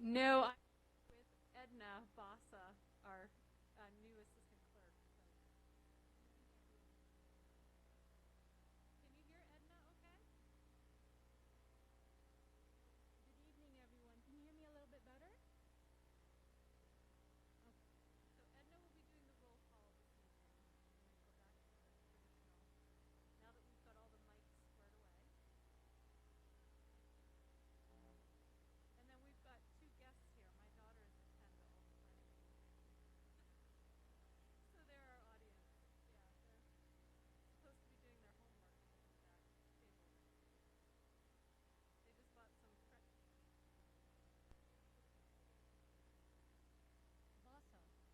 No, I'm with Edna Bassa, our new assistant clerk. Can you hear Edna okay? Good evening, everyone. Can you hear me a little bit better? Okay. So Edna will be doing the roll call this evening. Let me go back to the traditional. Now that we've got all the mics squared away. And then we've got two guests here. My daughter is at Kendall planning a meeting. So they're our audience. Yeah, they're supposed to be doing their homework in the back table. They just bought some Vasa.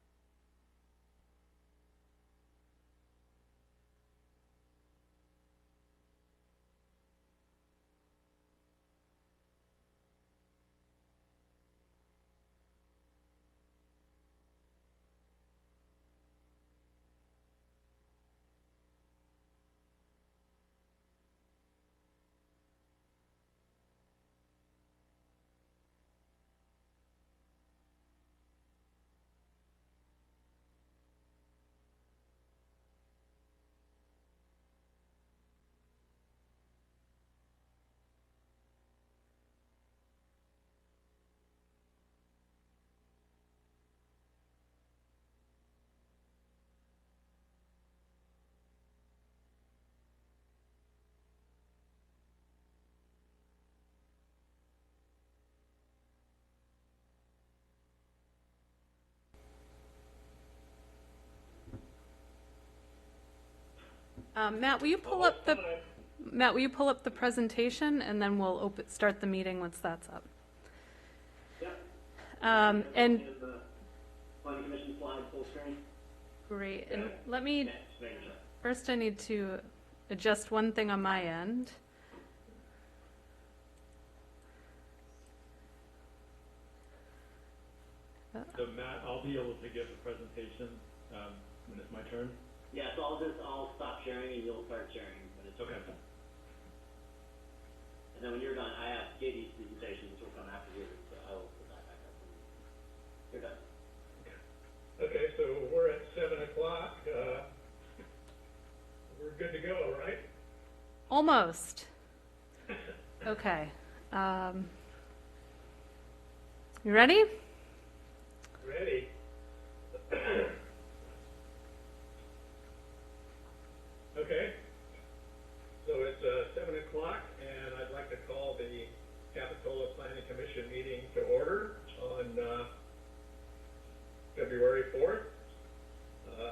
Matt, will you pull up the presentation, and then we'll start the meeting once that's up. Yeah. And the Planning Commission slide full screen. great. And let me first. I need to adjust one thing on my end. So Matt, I'll be able to give the presentation when it's my turn. Yeah, so I'll stop sharing and you'll start sharing when it's Okay. And then when you're done, I have Katie's presentation, which will come after yours, so I will put that back up when you're done. Okay, so we're at 7 o'clock. We're good to go, right? Almost. Okay. You ready? Ready. Okay. So it's 7 o'clock, and I'd like to call the Capitola Planning Commission meeting to order on February 4th.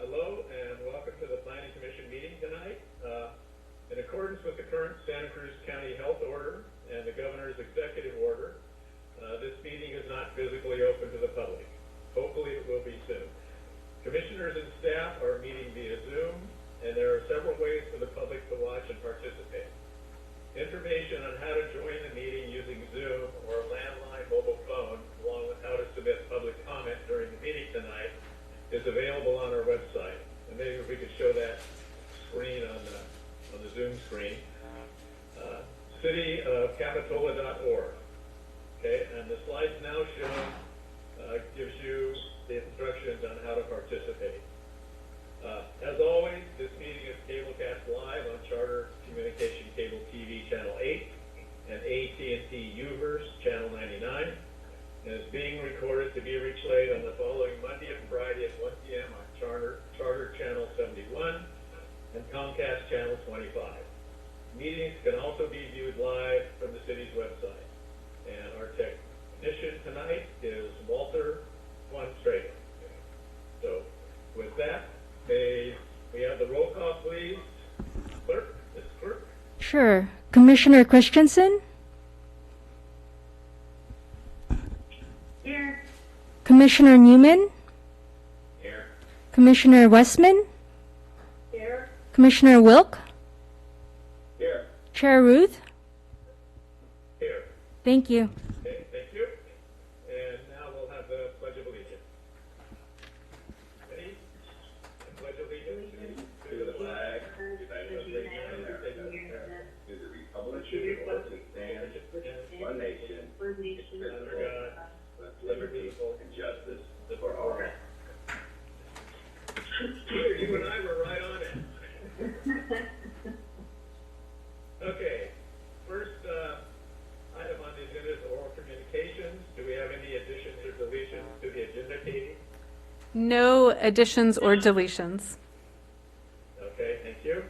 Hello, and welcome to the Planning Commission meeting tonight. In accordance with the current Santa Cruz County Health Order and the Governor's Executive Order, this meeting is not physically open to the public. Hopefully it will be soon. Commissioners and staff are meeting via Zoom, and there are several ways for the public to watch and participate. Information on how to join the meeting using Zoom or a landline mobile phone, along with how to submit public comment during the meeting tonight, is available on our website. And maybe if we could show that screen on the Zoom screen. cityofcapitola.org. Okay, and the slides now shown gives you the instructions on how to participate. As always, this meeting is cablecast live on Charter Communication Cable TV Channel 8 and AT&T UVerse Channel 99, and is being recorded to be replayed on the following Monday and Friday at 1 p.m. on Charter Channel 71 and Comcast Channel 25. Meetings can also be viewed live from the city's website. And our technician tonight is Walter Von Strader. So with that, may we have the roll call, please? Clerk, Ms. Clerk. Sure. Commissioner Christensen? Here. Commissioner Newman? Here. Commissioner Westman? Here. Commissioner Wilk? Here. Chair Ruth? Here. Thank you. Okay, thank you. And now we'll have the Pledge of Allegiance. Ready? I pledge allegiance to the flag of the United States of America, to the republic for which it stands, one nation, under God, additions or deletions. Okay, thank you.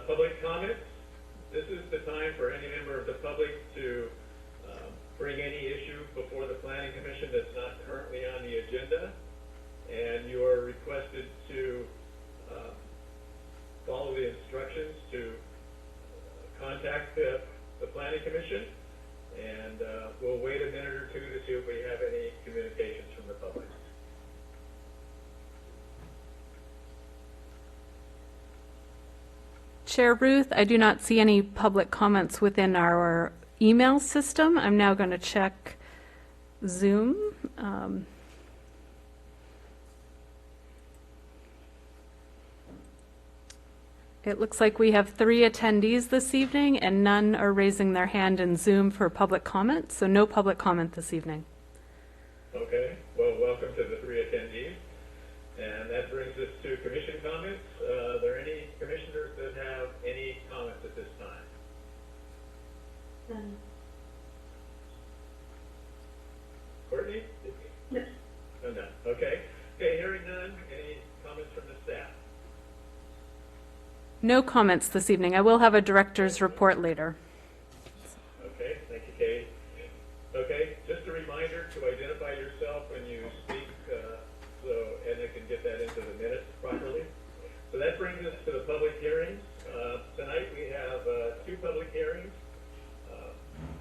Public comments. This is the time for any member of the public to bring any issue before the Planning Commission that's not currently on the agenda. And you are requested to follow the instructions to contact the Planning Commission. And we'll wait a minute or two to see if we have any communications from the public. Chair Ruth, I do not see any public comments within our email system. I'm now going to check Zoom. It looks like we have 3 attendees this evening, and none are raising their hand in Zoom for public comment, so no public comment this evening. Okay, well, welcome to the 3 attendees. And that brings us to commission comments. Are there any commissioners that have any comments at this time? Courtney? Yes. Oh, none. Okay. Okay, hearing none. Any comments from the staff? No comments this evening. I will have a director's report later. Okay, thank you, Kate. Okay, just a reminder to identify yourself when you speak, so Edna can get that into the minutes properly. So that brings us to the public hearings. Tonight we have 2 public hearings.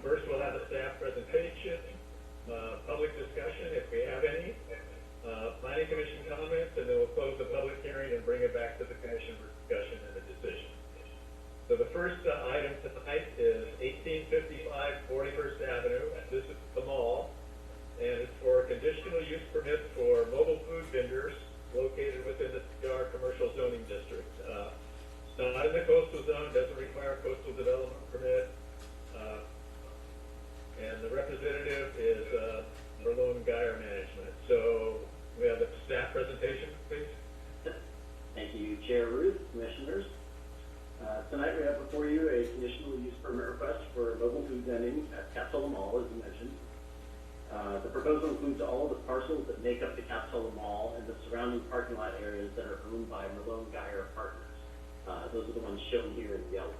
First, we'll have a staff presentation, public discussion if we have any, planning commission comments, and then we'll close the public hearing and bring it back to the commission for discussion and a decision. So the first item tonight is 1855 41st Avenue. This is the mall, and it's for a conditional use permit for mobile food vendors located within the CR commercial zoning district. It's not in the coastal zone, doesn't require a coastal development permit, and the representative is Merlone Geyer Management. So we have the staff presentation, please. Thank you, Chair Ruth, Commissioners. Tonight we have before you a conditional use permit request for mobile food vending at Capitola Mall, as you mentioned. The proposal includes all of the parcels that make up the Capitola Mall and the surrounding parking lot areas that are owned by Merlone Geyer Partners. Those are the ones shown here in yellow.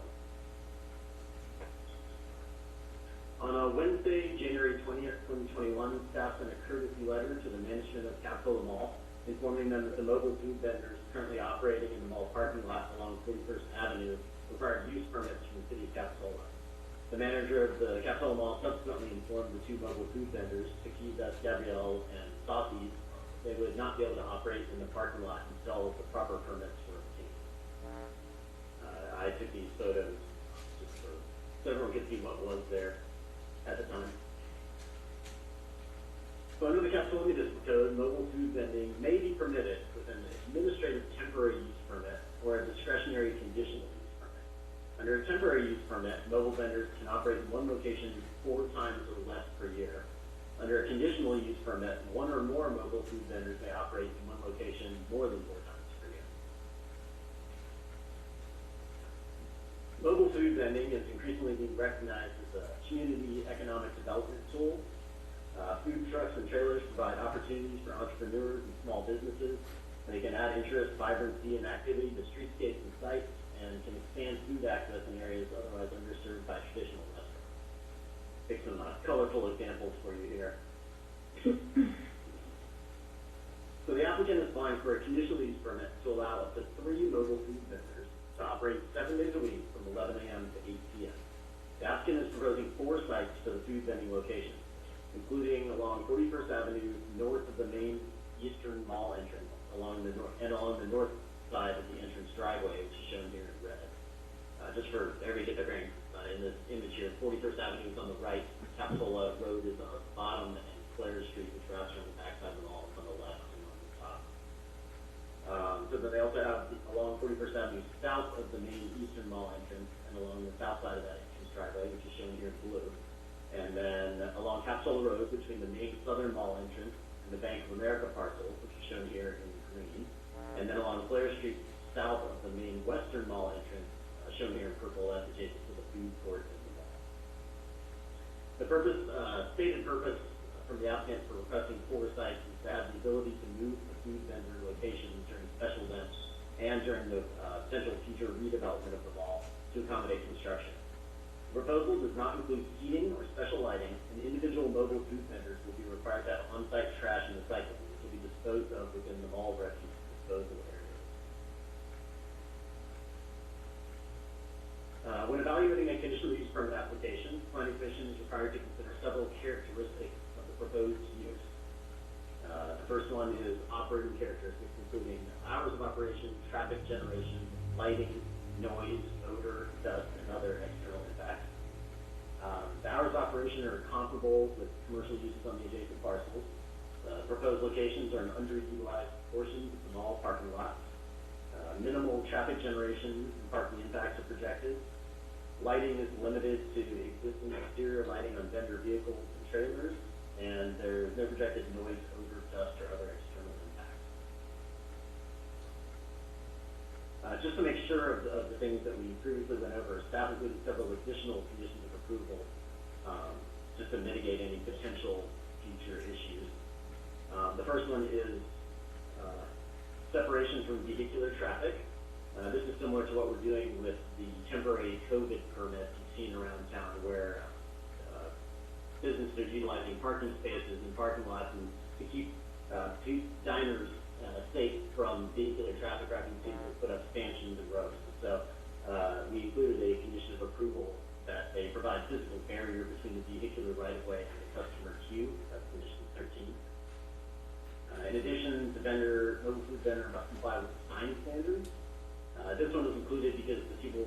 On Wednesday, January 20th, 2021, staff sent a courtesy letter to the management of Capitola Mall, informing them that the mobile food vendors currently operating in the mall parking lot along 41st Avenue required use permits from the city of Capitola. The manager of the Capitola Mall subsequently informed the 2 mobile food vendors, Tequila, Gabrielle, and Saucy's, they would not be able to operate in the parking lot until the proper permits were obtained. I took these photos just so everyone could see what was there at the time. So under the Capitola Municipal Code, mobile food vending may be permitted with an administrative temporary use permit or a discretionary conditional use permit. Under a temporary use permit, mobile vendors can operate in one location 4 times or less per year. Under a conditional use permit, 1 or more mobile food vendors may operate in one location more than 4 times per year. Mobile food vending is increasingly being recognized as a community economic development tool. Food trucks and trailers provide opportunities for entrepreneurs and small businesses, and they can add interest, vibrancy, and activity to streetscapes and sites, and can expand food access in areas otherwise underserved by traditional restaurants. Pick some colorful examples for you here. So the applicant is applying for a conditional use permit to allow up to 3 mobile food vendors to operate 7 days a week from 11 a.m. to 8 p.m. The applicant is proposing 4 sites for the food vending locations, including along 41st Avenue, north of the main eastern mall entrance, along the north side of the entrance driveway, which is shown here in red. Just for everybody to get their bearings, in this image here, 41st Avenue is on the right, Capitola Road is on the bottom, and Clare Street, which wraps around the backside of the mall, is on the left and on the top. So then they also have along 41st Avenue, south of the main eastern mall entrance, and along the south side of that entrance driveway, which is shown here in blue. And then along Capitola Road, between the main southern mall entrance and the Bank of America parcel, which is shown here in green. And then along Clare Street, south of the main western mall entrance, shown here in purple, that's adjacent to the food court in the mall. The purpose, stated purpose from the applicant for requesting 4 sites is to have the ability to move the food vendor locations during special events and during the potential future redevelopment of the mall to accommodate construction. The proposal does not include seating or special lighting, and individual mobile food vendors will be required to have on-site trash and recyclables to be disposed of within the mall refuse disposal areas. When evaluating a conditional use permit application, planning commission is required to consider several characteristics of the proposed use. The first one is operating characteristics, including hours of operation, traffic generation, lighting, noise, odor, dust, and other external impacts. The hours of operation are comparable with commercial uses on the adjacent parcels. The proposed locations are in underutilized portions of the mall parking lots. Minimal traffic generation and parking impacts are projected. Lighting is limited to existing exterior lighting on vendor vehicles and trailers, and there's no projected noise, odor, dust, or other external impacts. Just to make sure of the things that we previously went over, staff included several additional conditions of approval just to mitigate any potential future issues. The first one is separation from vehicular traffic. This is similar to what we're doing with the temporary COVID permits you've seen around town, where businesses are utilizing parking spaces and parking lots and to keep diners safe from vehicular traffic. Rather than people put up stanchions and ropes. So we included a condition of approval that they provide physical barrier between the vehicular right-of-way and the customer queue. That's condition 13. In addition, the mobile food vendor must comply with sign standards. This one was included because the people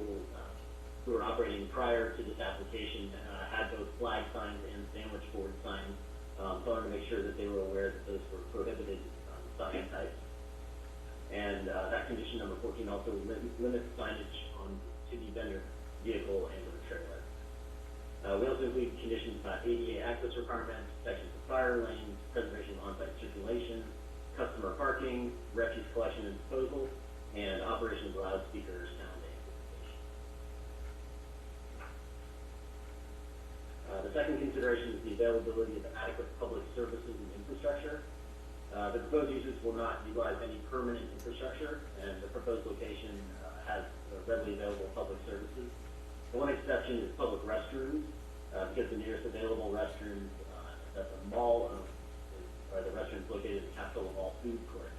who were operating prior to this application had both flag signs and sandwich board signs. So I wanted to make sure that they were aware that those were prohibited sign types. And that condition number 14 also limits signage on city vendor vehicle and or trailer. We also include conditions about ADA access requirements, sections of fire lanes, preservation of on-site circulation, customer parking, refuse collection and disposal, and operation of loudspeaker sound amplification. The second consideration is the availability of adequate public services and infrastructure. The proposed uses will not utilize any permanent infrastructure, and the proposed location has readily available public services. The one exception is public restrooms, because the nearest available restrooms at the mall are the restrooms located at the Capitola Mall food court.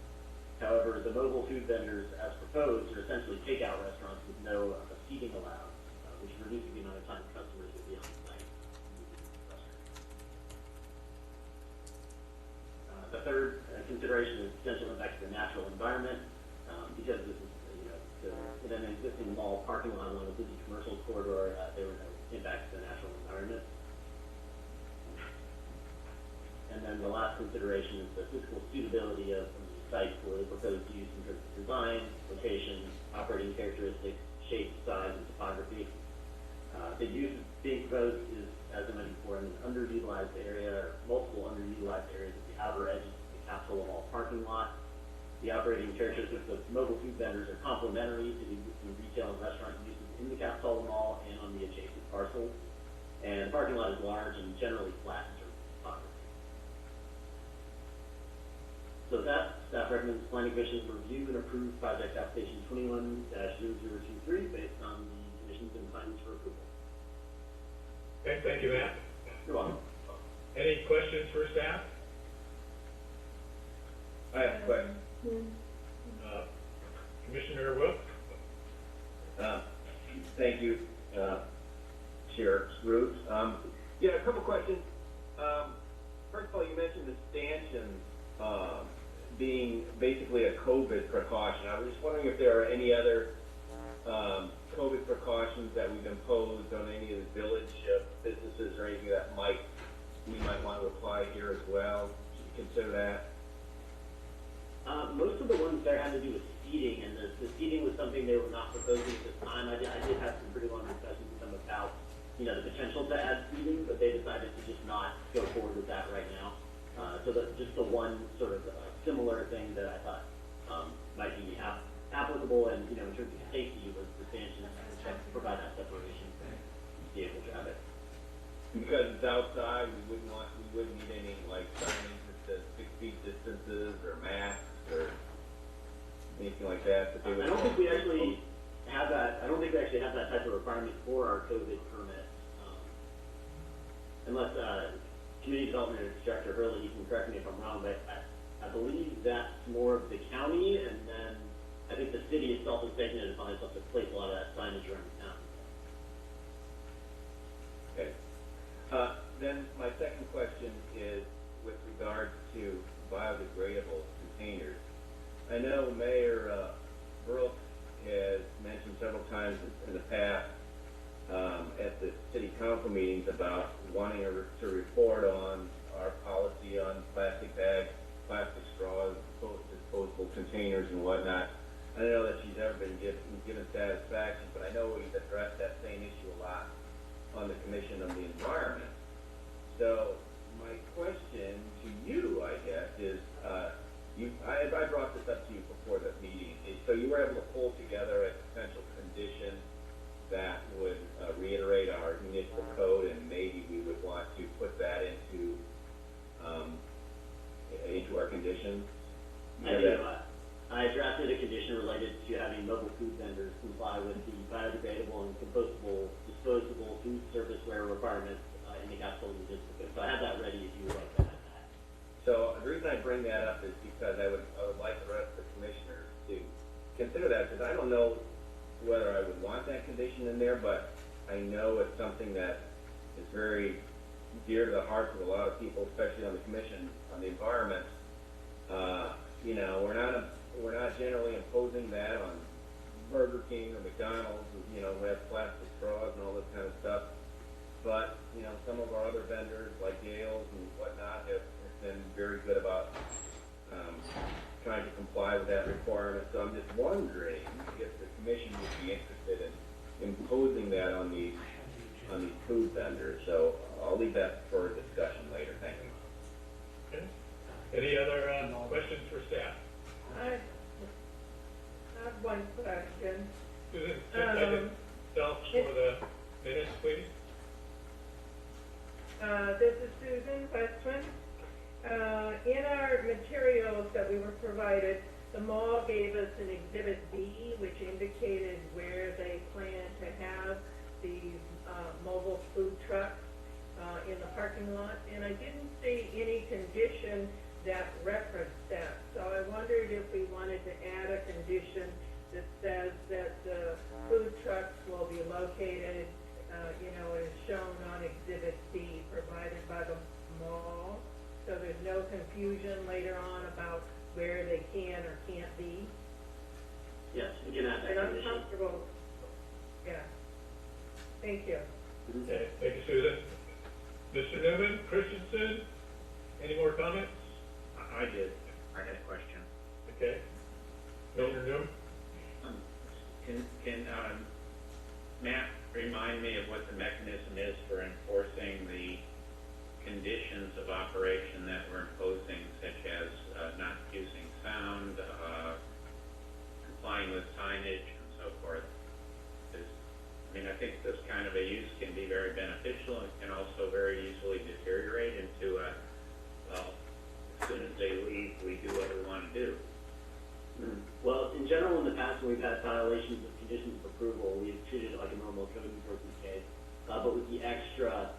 However, the mobile food vendors, as proposed, are essentially takeout restaurants with no seating allowed, which reduces the amount of time customers will be on site. The third consideration is potential impacts to the natural environment, because this is, in an existing mall parking lot along a busy commercial corridor, there were no impacts to the natural environment. And then the last consideration is the physical suitability of the site for the proposed use in terms of design, location, operating characteristics, shape, size, and topography. The use being proposed is, as I mentioned before, in an underutilized area, multiple underutilized areas at the outer edges of the Capitola Mall parking lot. The operating characteristics of mobile food vendors are complementary to the existing retail and restaurant uses in the Capitola Mall and on the adjacent parcels. And the parking lot is large and generally flat in terms of topography. So that, staff recommends the Planning Commission review and approve project application 21-0023 based on the conditions and findings for approval. Okay, thank you, Matt. You're welcome. Any questions for staff? I have a question. Commissioner Wilk? Thank you, Chair Ruth. Yeah, a couple questions. First of all, you mentioned the stanchions being basically a COVID precaution. I was just wondering if there are any other COVID precautions that we've imposed on any of the village businesses or anything that we might want to apply here as well. Should you consider that? Most of the ones there had to do with seating, and the seating was something they were not proposing at this time. I did have some pretty long discussions with them about, the potential to add seating, but they decided to just not go forward with that right now. So that's just the one sort of similar thing that I thought might be applicable, and in terms of safety, was the stanchions to provide that separation from vehicle traffic. Because it's outside, we wouldn't need any like signage that says 6 feet distances or masks anything like that, that they would? I don't think we actually have that, I don't think we actually have that type of requirement for our COVID permit. Unless, Community Development Director Hurley, you can correct me if I'm wrong, but I believe that's more of the county, and then I think the city itself has taken it upon itself to place a lot of that signage around town. Okay. Then my second question is with regard to biodegradable containers. I know Mayor Brooks has mentioned several times in the past at the city council meetings about wanting to report on our policy on plastic bags, plastic straws, disposable containers and whatnot. I don't know that she's ever been given satisfaction, but I know we've addressed that same issue a lot on the Commission on the Environment. So my question to you, I guess, is I brought this up to you before the meeting. So you were able to pull together a potential condition that would reiterate our municipal code, and maybe we would want to put that into our conditions. I drafted a condition related to having mobile food vendors comply with the biodegradable and compostable, disposable food serviceware requirements in the Capitola Municipal Code. So I have that ready if you would like to have that. So the reason I bring that up is because I would like the rest of the commissioners to consider that, because I don't know whether I would want that condition in there, but I know it's something that is very dear to the hearts of a lot of people, especially on the Commission on the Environment. You know, we're not generally imposing that on Burger King or McDonald's, you know, who have plastic straws and all this kind of stuff. But, you know, some of our other vendors, like Yale's and whatnot, have been very good about trying to comply with that requirement. So I'm just wondering if the commission would be interested in imposing that on these food vendors. So I'll leave that for discussion later. Thank you. Okay. Any other questions for staff? I have one question. Susan, yourself for the minutes, please. This is Susan Westman. In our materials that we were provided, the mall gave us an Exhibit B, which indicated where they plan to have these mobile food trucks in the parking lot, and I didn't see any condition that referenced that. So I wondered if we wanted to add a condition that says that the food trucks will be located, as shown on Exhibit B provided by the mall, so there's no confusion later on about where they can or can't be. Yes, we can add that And I'm condition. comfortable. Yeah. Thank you. Okay, thank you, Susan. Mr. Newman, Christensen, any more comments? I did. I had a question. Okay. Mr. Newman? Can Matt remind me of what the mechanism is for enforcing the conditions of operation that we're imposing, such as not using sound, complying with signage, and so forth? I think this kind of a use can be very beneficial and can also very easily deteriorate into as soon as they leave, we do what we want to do. Well, in general, in the past, when we've had violations of conditions of approval, we've treated it like a normal code enforcement case, but with the extra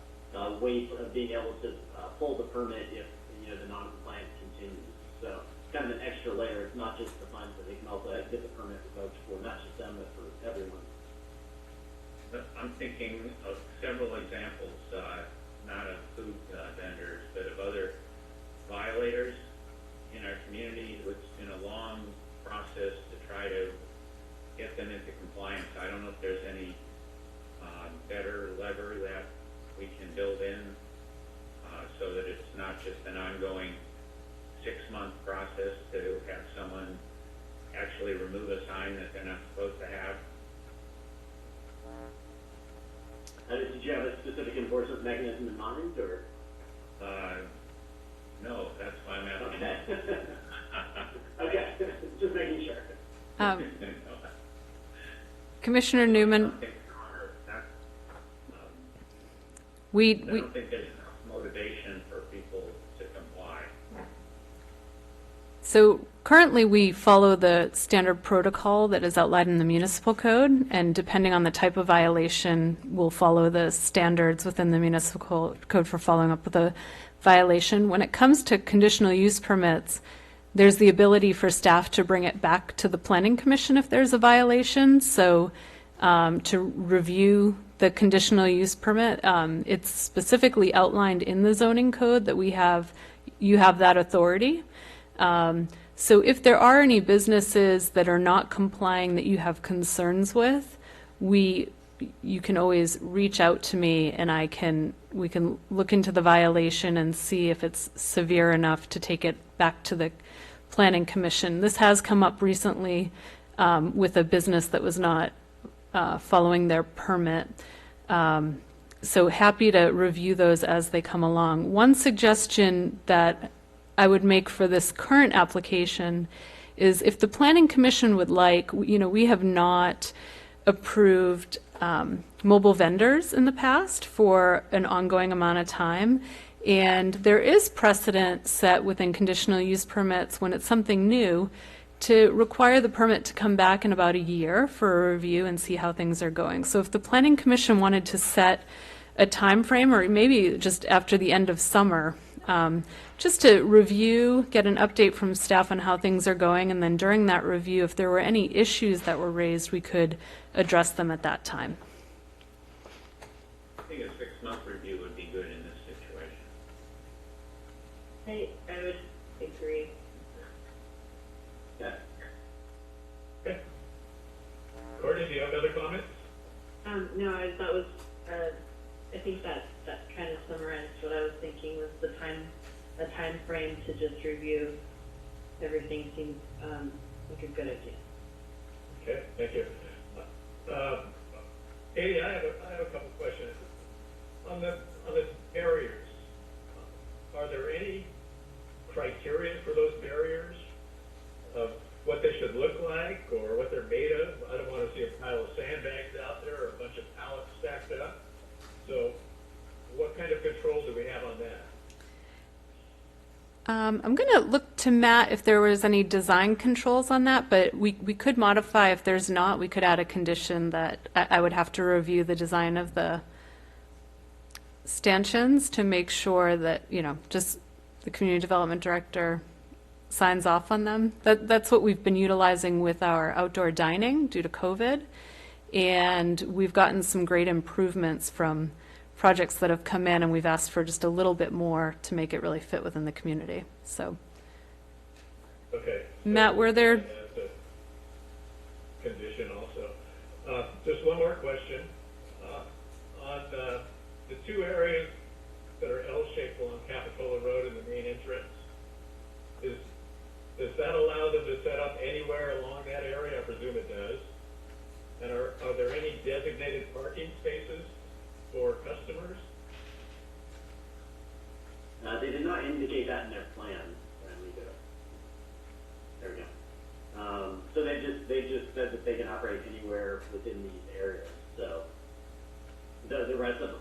weight of being able to pull the permit if the non-compliance continues. So it's kind of an extra layer. It's not just the fines, but they can also get the permit revoked for not just them, but for everyone. I'm thinking of several examples, not of food vendors, but of other violators in our community. It's been a long process to try to get them into compliance. I don't know if there's any better lever that we can build in so that it's not just an ongoing 6-month process to have someone actually remove a sign that they're not supposed to have. Did you have a specific enforcement mechanism in mind, or? No, that's why I'm asking. Okay. Okay, just making sure. Commissioner Newman, I we don't think there's enough motivation for people to comply. so currently we follow the standard protocol that is outlined in the municipal code, and depending on the type of violation, we'll follow the standards within the municipal code for following up with a violation. When it comes to conditional use permits, there's the ability for staff to bring it back to the Planning Commission if there's a violation. So to review the conditional use permit, it's specifically outlined in the zoning code that you have that authority. So if there are any businesses that are not complying that you have concerns with, you can always reach out to me, and we can look into the violation and see if it's severe enough to take it back to the Planning Commission. This has come up recently with a business that was not following their permit. So happy to review those as they come along. One suggestion that I would make for this current application is if the Planning Commission would like, we have not approved mobile vendors in the past for an ongoing amount of time. And there is precedent set within conditional use permits when it's something new to require the permit to come back in about a year for a review and see how things are going. So if the Planning Commission wanted to set a time frame, or maybe just after the end of summer, just to review, get an update from staff on how things are going, and then during that review, if there were any issues that were raised, we could address them at that time. I think a 6-month review would be good in this situation. I would agree. Yeah. Okay. Courtney, do you have other comments? No, I thought was, I think that kind of summarized what I was thinking was a time frame to just review everything seemed like a good idea. Okay, thank you. Katie, I have a couple questions. On the barriers, are there any criteria for those barriers of what they should look like or what they're made of? I don't want to see a pile of sandbags out there or a bunch of pallets stacked up. So what kind of control do we have on that? I'm going to look to Matt if there was any design controls on that, but we could modify. If there's not, we could add a condition that I would have to review the design of the stanchions to make sure that, just the community development director signs off on them. That's what we've been utilizing with our outdoor dining due to COVID. And we've gotten some great improvements from projects that have come in, and we've asked for just a little bit more to make it really fit within the community. So, okay. Matt, were there? That's a condition also. Just one more question. On the two areas that are L-shaped along Capitola Road and the main entrance, does that allow them to set up anywhere along that area? I presume it does. And are there any designated parking spaces for customers? They did not indicate that in their plan. There we go. So they just said that they can operate anywhere within these areas. So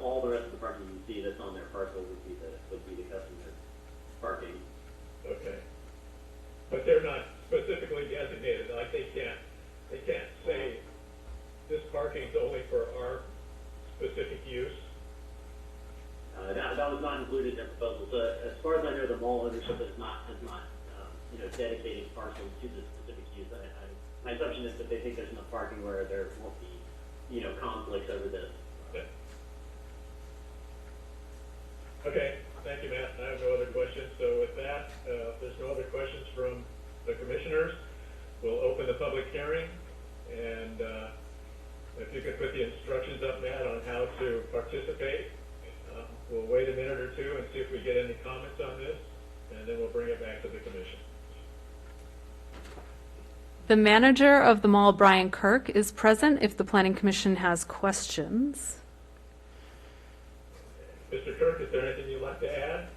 all the rest of the parking you see that's on their parcel would be the customer parking. Okay. But they're not specifically designated. Like they can't say this parking's only for our specific use. That was not included in their proposal. So as far as I know, the mall ownership has not dedicated parcels to the specific use. My assumption is that they think there's enough parking where there won't be, conflicts over this. Okay, thank you, Matt. I have no other questions. So with that, if there's no other questions from the commissioners, we'll open the public hearing. And if you could put the instructions up, Matt, on how to participate. We'll wait a minute or two and see if we get any comments on this, and then we'll bring it back to the commission. The manager of the mall, Brian Kirk, is present if the Planning Commission has questions. Mr. Kirk, is there anything you'd like to add?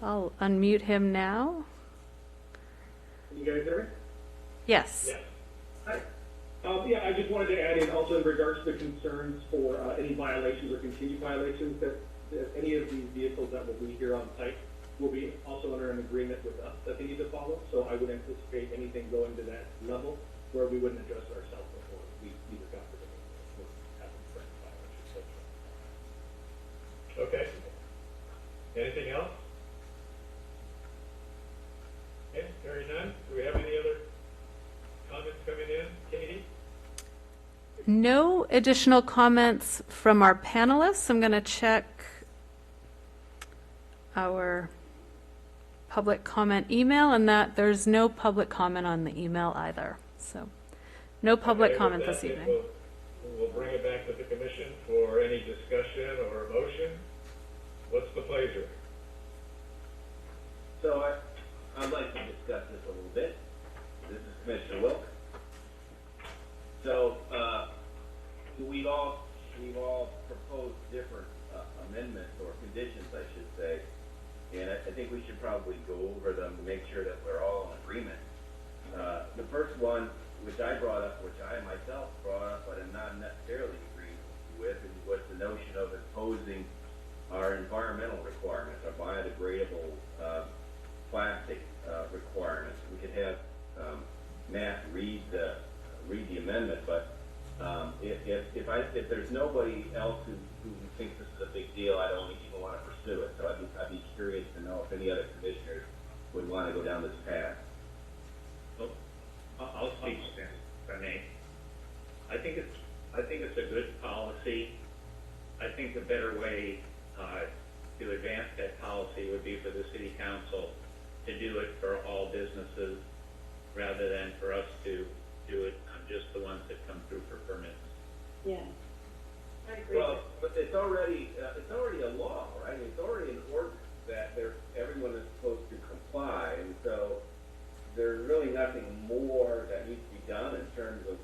I'll unmute him now. Can you guys hear me? Yes. Yes. Hi. Yeah, I just wanted to add in also in regards to the concerns for any violations or continued violations that any of these vehicles that will be here on site will be also under an agreement with us that they need to follow. So I would anticipate anything going to that level where we wouldn't address ourselves before we either got to the or happened to violation. Okay. Anything else? Okay, hearing none. Do we have any other comments coming in? Katie? No additional comments from our panelists. I'm going to check our public comment email, and that there's no public comment on the email either. So no public Okay, comment with this that, evening. We'll bring it back to the commission for any discussion or motion. What's the pleasure? So I'd like to discuss this a little bit. This is Commissioner Wilk. So we've all proposed different amendments or conditions, I should say, and I think we should probably go over them to make sure that we're all in agreement. The first one, which I brought up, which I myself brought up, but am not necessarily agreeing with, was the notion of imposing our environmental requirements, our biodegradable plastic requirements. We could have Matt read the amendment, but if there's nobody else who thinks this is a big deal, I don't even want to pursue it. So I'd be curious to know if any other commissioners would want to go down this path. Well, I'll speak to that, if I may. I think it's a good policy. I think the better way to advance that policy would be for the city council to do it for all businesses rather than for us to do it on just the ones that come through for permits. Yeah. I agree. Well, but it's already a law, right? It's already an ordinance that everyone is supposed to comply, and so there's really nothing more that needs to be done in terms of,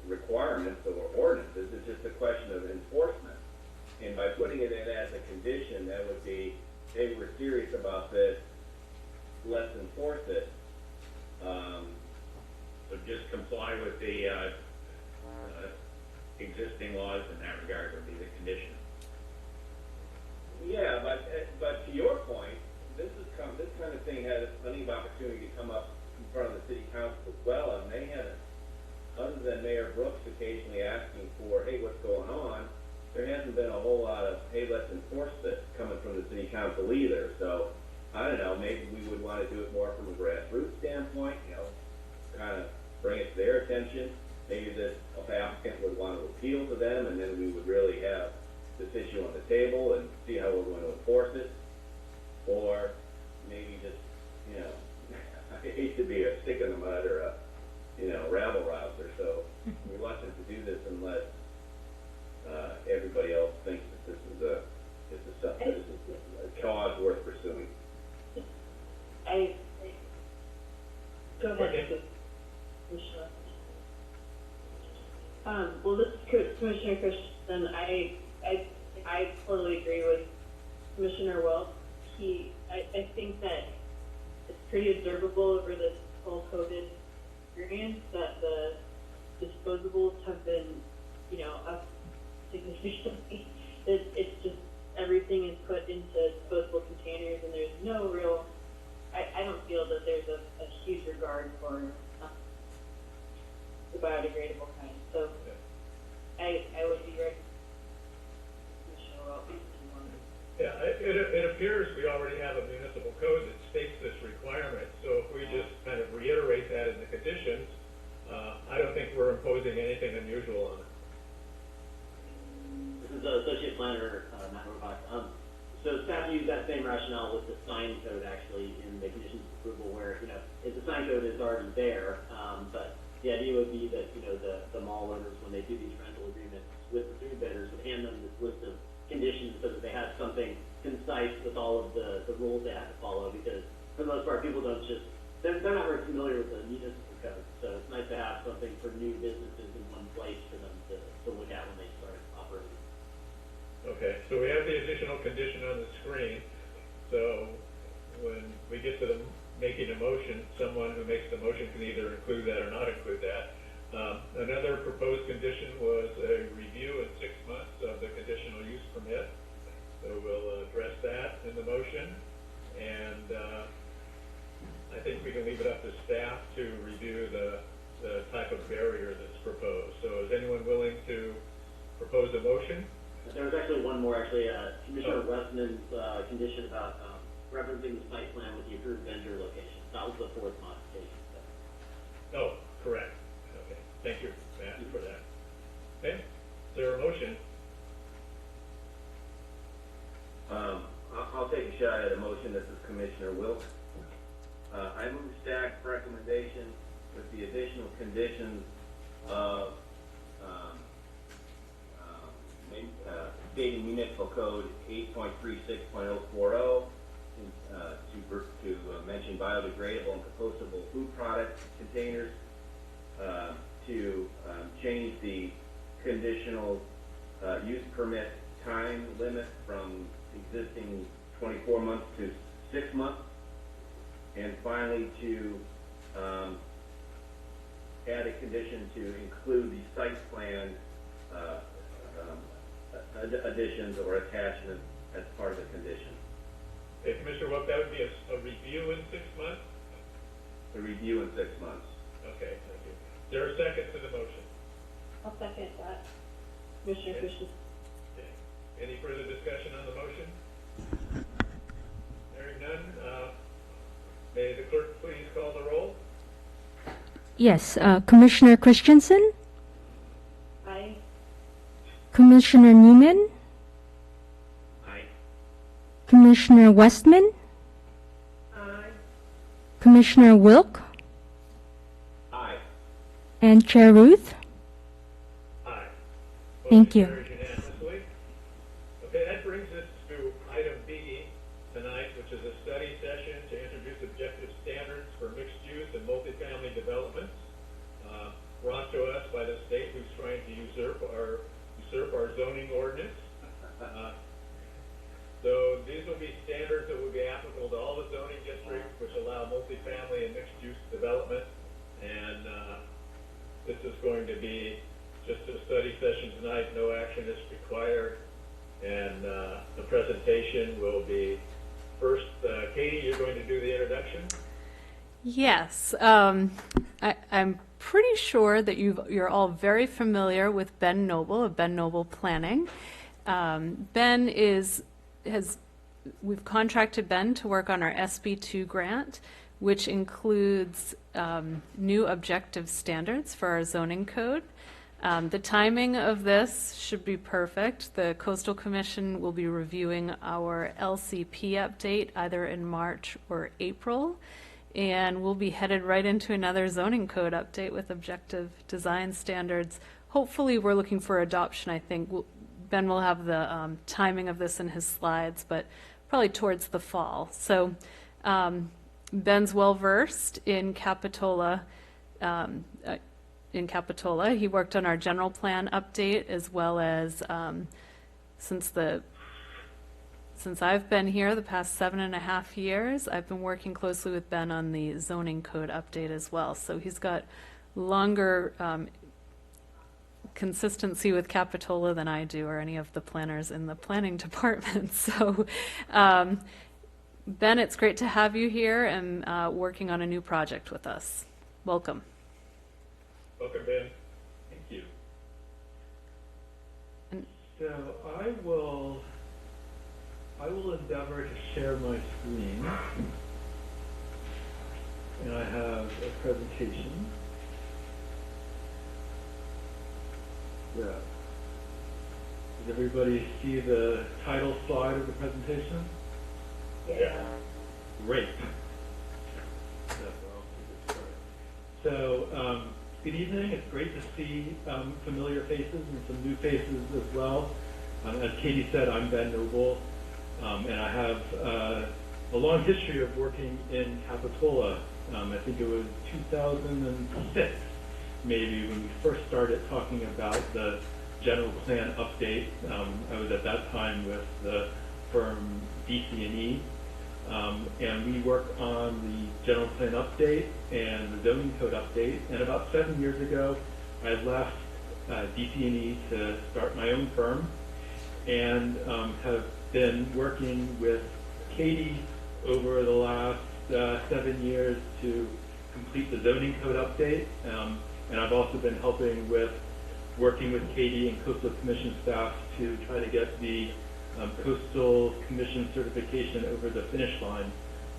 requirements or ordinances. It's just a question of enforcement. And by putting it in as a condition, that would be, hey, we're serious about this, let's enforce it. So just comply with the existing laws in that regard would be the condition. Yeah, but to your point, this kind of thing has plenty of opportunity to come up in front of the city council as well, and they haven't, other than Mayor Brooks occasionally asking for, hey, what's going on, there hasn't been a whole lot of, hey, let's enforce this coming from the city council either. So, I don't know, maybe we would want to do it more from a grassroots standpoint, kind of bring it to their attention. Maybe this applicant would want to appeal to them, and then we would really have this issue on the table and see how we're going to enforce it. Or maybe just, I hate to be a stick in the mud or a, rabble rouser, so I'm reluctant to do this unless everybody else thinks that this is a cause worth pursuing. Go ahead. Well, this is Commissioner Christensen. I totally agree with Commissioner Welch. I think that it's pretty observable over this whole COVID experience that the disposables have been, up significantly. It's just everything is put into disposable containers, and there's no real. I don't feel that there's a huge regard for the biodegradable kind. So I would be ready. Commissioner Welch. Yeah, it appears we already have a municipal code that states this requirement, so if we just kind of reiterate that in the conditions, I don't think we're imposing anything unusual on it. This is Associate Planner Matt Rohrbach. So staff used that same rationale with the sign code actually in the conditions of approval where, if the sign code is already there, but the idea would be that, the mall owners, when they do these rental agreements with the food vendors, would hand them this list of conditions so that they have something concise with all of the rules they have to follow, because for the most part, people don't they're not very familiar with the municipal code. So it's nice to have something for new businesses in one place for them to look at when they start operating. Okay, so we have the additional condition on the screen. So when we get to making a motion, someone who makes the motion can either include that or not include that. Another proposed condition was a review in 6 months of the conditional use permit. So we'll address that in the motion. leave it up to staff to review the type of barrier that's proposed. So is anyone willing to propose a motion? There was actually one more, Commissioner Westman's condition about referencing the site plan with the approved vendor location. That was the fourth modification. Oh, correct. Okay, thank you, Matt, for that. Okay, is there a motion? I'll take a shot at a motion. This is Commissioner Wilk. I move staff recommendation with the additional conditions of stating municipal code 8.36.040 to mention biodegradable and compostable food product containers, to change the conditional use permit time limit from existing 24 months to 6 months, and finally to add a condition to include the site plan additions or attachments as part of the condition. Okay, Commissioner Wilk, that would be a review in 6 months? A review in 6 months. Okay, thank you. Is there a second to the motion? I'll second that. Commissioner Christensen. Okay. Any further discussion on the motion? Hearing none, may the clerk please call the roll? Yes, Commissioner Christensen, Aye. Commissioner Newman, Aye. Commissioner Westman, Aye. Commissioner Wilk, Aye. and Chair Ruth. Aye. Thank you. Motion carries unanimously. Okay, that brings us to item B tonight, which is a study session to introduce objective standards for mixed use and multifamily developments, brought to us by the state who's trying to usurp our zoning ordinance. So these will be standards that will be applicable to all the zoning districts which allow multifamily and mixed use development. And this is going to be just a study session tonight, no action is required. And the presentation will be first, Katie, you're going to do the introduction? Yes, I'm pretty sure that you're all very familiar with Ben Noble of Ben Noble Planning. We've contracted Ben to work on our SB2 grant, which includes new objective standards for our zoning code. The timing of this should be perfect. The Coastal Commission will be reviewing our LCP update either in March or April, and we'll be headed right into another zoning code update with objective design standards. Hopefully, we're looking for adoption. I think Ben will have the timing of this in his slides, but probably towards the fall. So Ben's well-versed in Capitola. He worked on our general plan update as well as since I've been here the past 7.5 years, I've been working closely with Ben on the zoning code update as well. So he's got longer consistency with Capitola than I do or any of the planners in the planning department. So Ben, it's great to have you here and working on a new project with us. Welcome. Welcome, Ben. Thank you. So I will endeavor to share my screen, and I have a presentation. Yeah. Does everybody see the title slide of the presentation? Yeah. Great. So, good evening. It's great to see familiar faces and some new faces as well. As Katie said, I'm Ben Noble, and I have a long history of working in Capitola. I think it was 2006, maybe, when we first started talking about the general plan update. I was at that time with the firm DC&E. And we worked on the general plan update and the zoning code update. And about 7 years ago, I left DC&E to start my own firm, and have been working with Katie over the last 7 years to complete the zoning code update, and I've also been helping with working with Katie and Coastal Commission staff to try to get the Coastal Commission certification over the finish line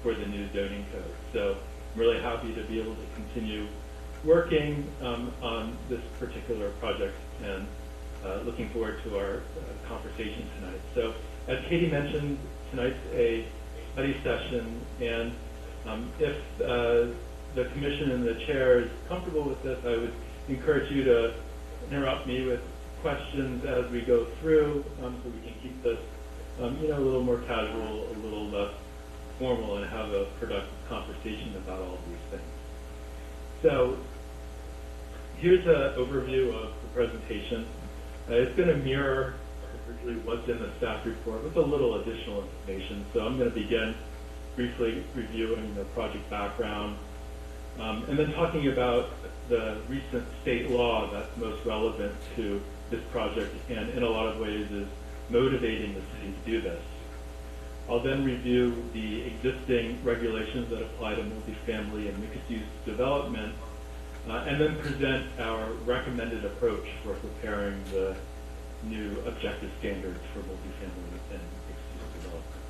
for the new zoning code. So I'm really happy to be able to continue working on this particular project, and looking forward to our conversation tonight. So as Katie mentioned, tonight's a study session, and if the commission and the chair is comfortable with this, I would encourage you to interrupt me with questions as we go through, so we can keep this a little more casual, a little less formal, and have a productive conversation about all of these things. So here's an overview of the presentation. It's going to mirror particularly what's in the staff report with a little additional information. So I'm going to begin briefly reviewing the project background, and then talking about the recent state law that's most relevant to this project, and in a lot of ways is motivating the city to do this. I'll then review the existing regulations that apply to multifamily and mixed-use development, and then present our recommended approach for preparing the new objective standards for multifamily and mixed-use development.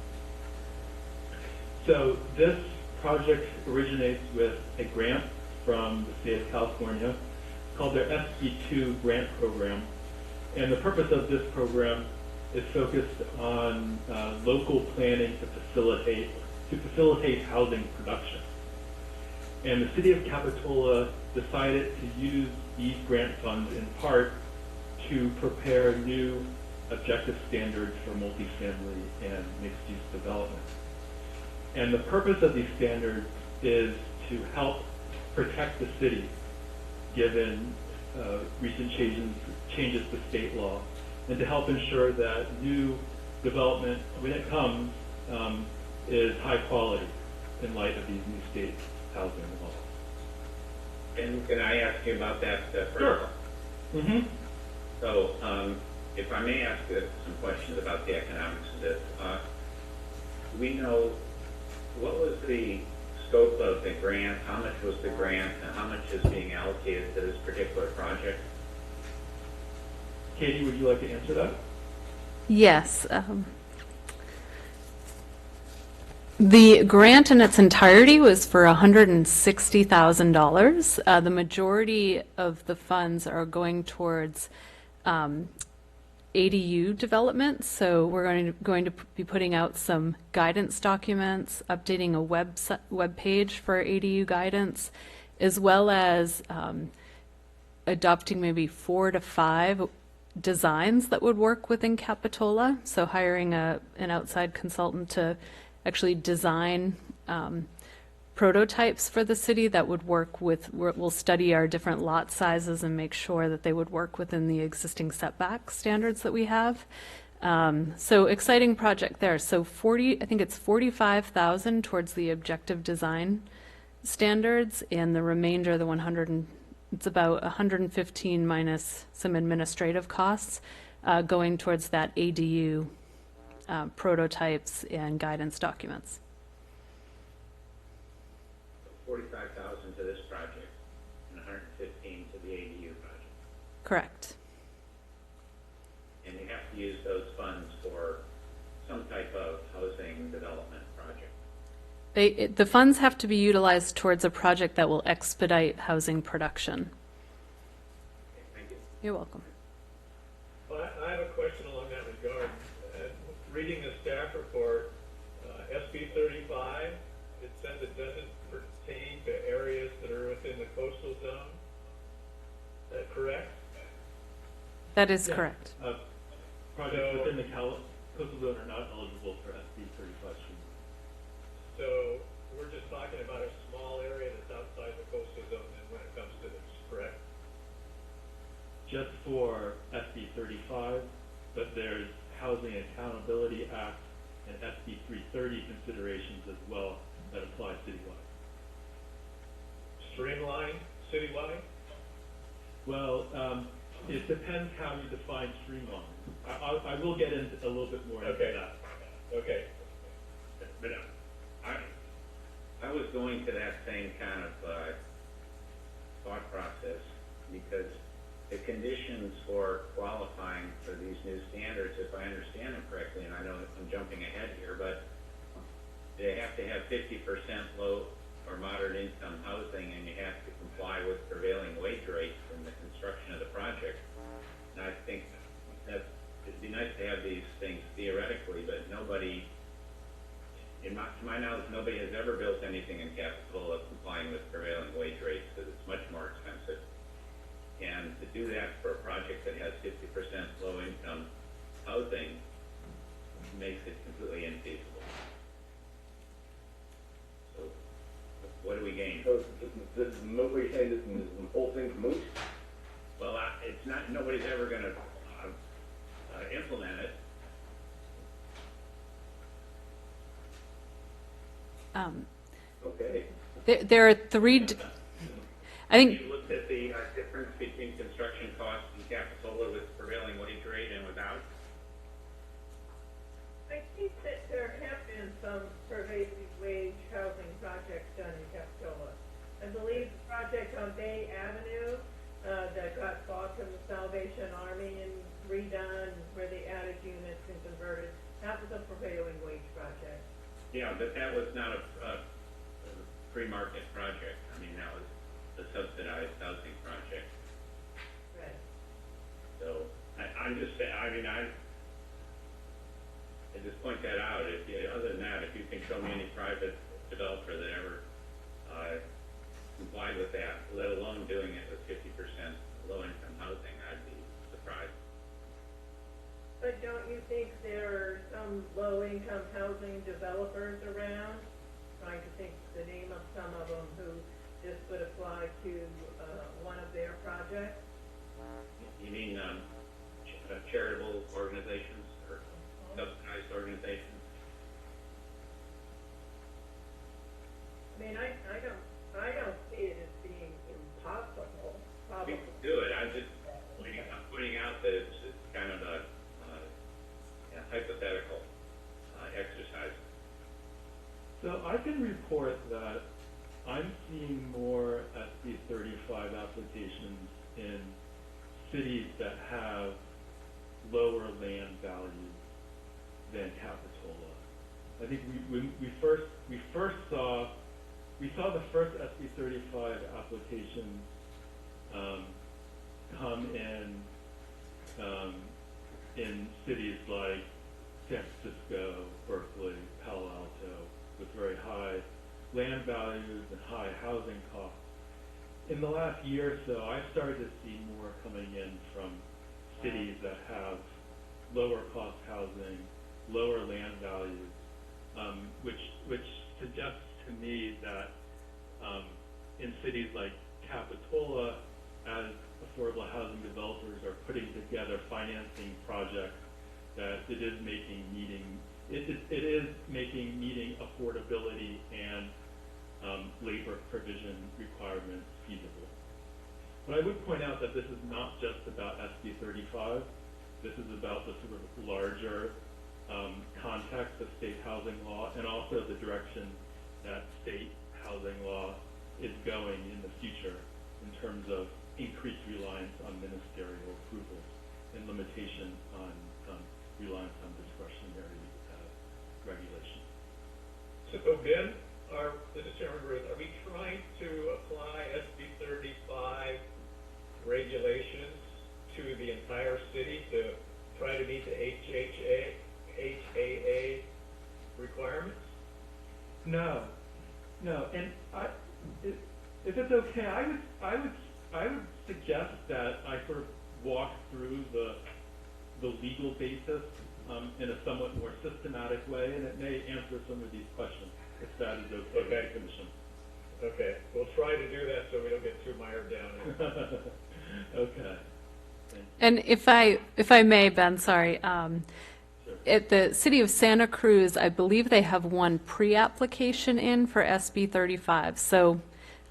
So this project originates with a grant from the state of California called their SB2 grant program. And the purpose of this program is focused on local planning to facilitate housing production. And the city of Capitola decided to use these grant funds in part to prepare new objective standards for multifamily and mixed-use development. And the purpose of these standards is to help protect the city given recent changes to state law, and to help ensure that new development, when it comes, is high quality in light of these new state housing laws. And can I ask you about that first? Sure. Mm-hmm. So, if I may ask some questions about the economics of this, we know what was the scope of the grant, how much was the grant, and how much is being allocated to this particular project? Katie, would you like to answer that? Yes. The grant in its entirety was for $160,000. The majority of the funds are going towards ADU development. So we're going to be putting out some guidance documents, updating a web page for ADU guidance, as well as adopting maybe 4 to 5 designs that would work within Capitola. So hiring an outside consultant to actually design prototypes for the city that would work with, we'll study our different lot sizes and make sure that they would work within the existing setback standards that we have. So exciting project there. So I think it's 45,000 towards the objective design standards, and the remainder, it's about 115 minus some administrative costs, going towards that ADU prototypes and guidance documents. 45,000 to this project and 115 to the ADU project. Correct. And you have to use those funds for some type of housing development project. The funds have to be utilized towards a project that will expedite housing production. Okay, thank you. You're welcome. Well, I have a question along that regard. Reading the staff report, SB 35, it says it doesn't pertain to areas that are within the coastal zone. Is that correct? That is Yeah. correct. Projects within the coastal zone are not eligible for SB 35 streams. So we're just talking about a small area that's outside the coastal zone then when it comes to this, correct? Just for SB 35, but there's Housing Accountability Act and SB 330 considerations as well that apply citywide. Streamline citywide? Well, it depends how you define streamline. I will get into a little bit more into Okay. that. Okay. But I was going to that same kind of thought process because the conditions for qualifying for these new standards, if I understand them correctly, and I know I'm jumping ahead here, but they have to have 50% low or moderate income housing, and you have to comply with prevailing wage rates in the construction of the project. And I think that it'd be nice to have these things theoretically, but nobody, to my knowledge, nobody has ever built anything in Capitola complying with prevailing wage rates because it's much more expensive. And to do that for a project that has 50% low income housing makes it completely infeasible. So what do we gain? So this is what you're saying, this whole thing's moot? Well, it's not, nobody's ever going to implement it. Okay. There are three. I think You looked at the difference between construction costs in Capitola with prevailing wage rate and without. I think that there have been some pervasive wage housing projects done in Capitola. I believe the project on Bay Avenue that got bought from the Salvation Army and redone, where they added units and converted, that was a prevailing wage project. Yeah, but that was not a free market project. I mean, that was a subsidized housing project. Right. So I'm just saying, I mean, I just point that out. If you, other than that, if you can show me any private developer that ever complied with that, let alone doing it with 50% low-income housing, I'd be surprised. But don't you think there are some low-income housing developers around? Trying to think the name of some of them who this would apply to one of their projects? You mean charitable organizations or subsidized organizations? I mean, I don't see it as being impossible, We probably. can do it. I'm just pointing out that it's kind of a hypothetical exercise. So I can report that I'm seeing more SB 35 applications in cities that have lower land values than Capitola. I think we saw the first SB 35 applications come in cities like San Francisco, Berkeley, Palo Alto, with very high land values and high housing costs. In the last year or so, I've started to see more coming in from cities that have lower cost housing, lower land values, which suggests to me that in cities like Capitola, as affordable housing developers are putting together financing projects, that it is making meeting affordability and labor provision requirements feasible. But I would point out that this is not just about SB 35. This is about the sort of larger context of state housing law, and also the direction that state housing law is going in the future in terms of increased reliance on ministerial approvals and limitation on reliance on discretionary regulation. So Ben, this is Chairman Ruth, are we trying to apply SB 35 regulations to the entire city to try to meet the HAA requirements? No, and if it's okay, I would suggest that I sort of walk through the legal basis in a somewhat more systematic way, and it may answer some of these questions, if that is okay with the Commission. Okay, we'll try to do that so we don't get too mired down in it. Okay. And if I may, Ben, sorry. At the City of Santa Cruz, I believe they have one pre-application in for SB 35. So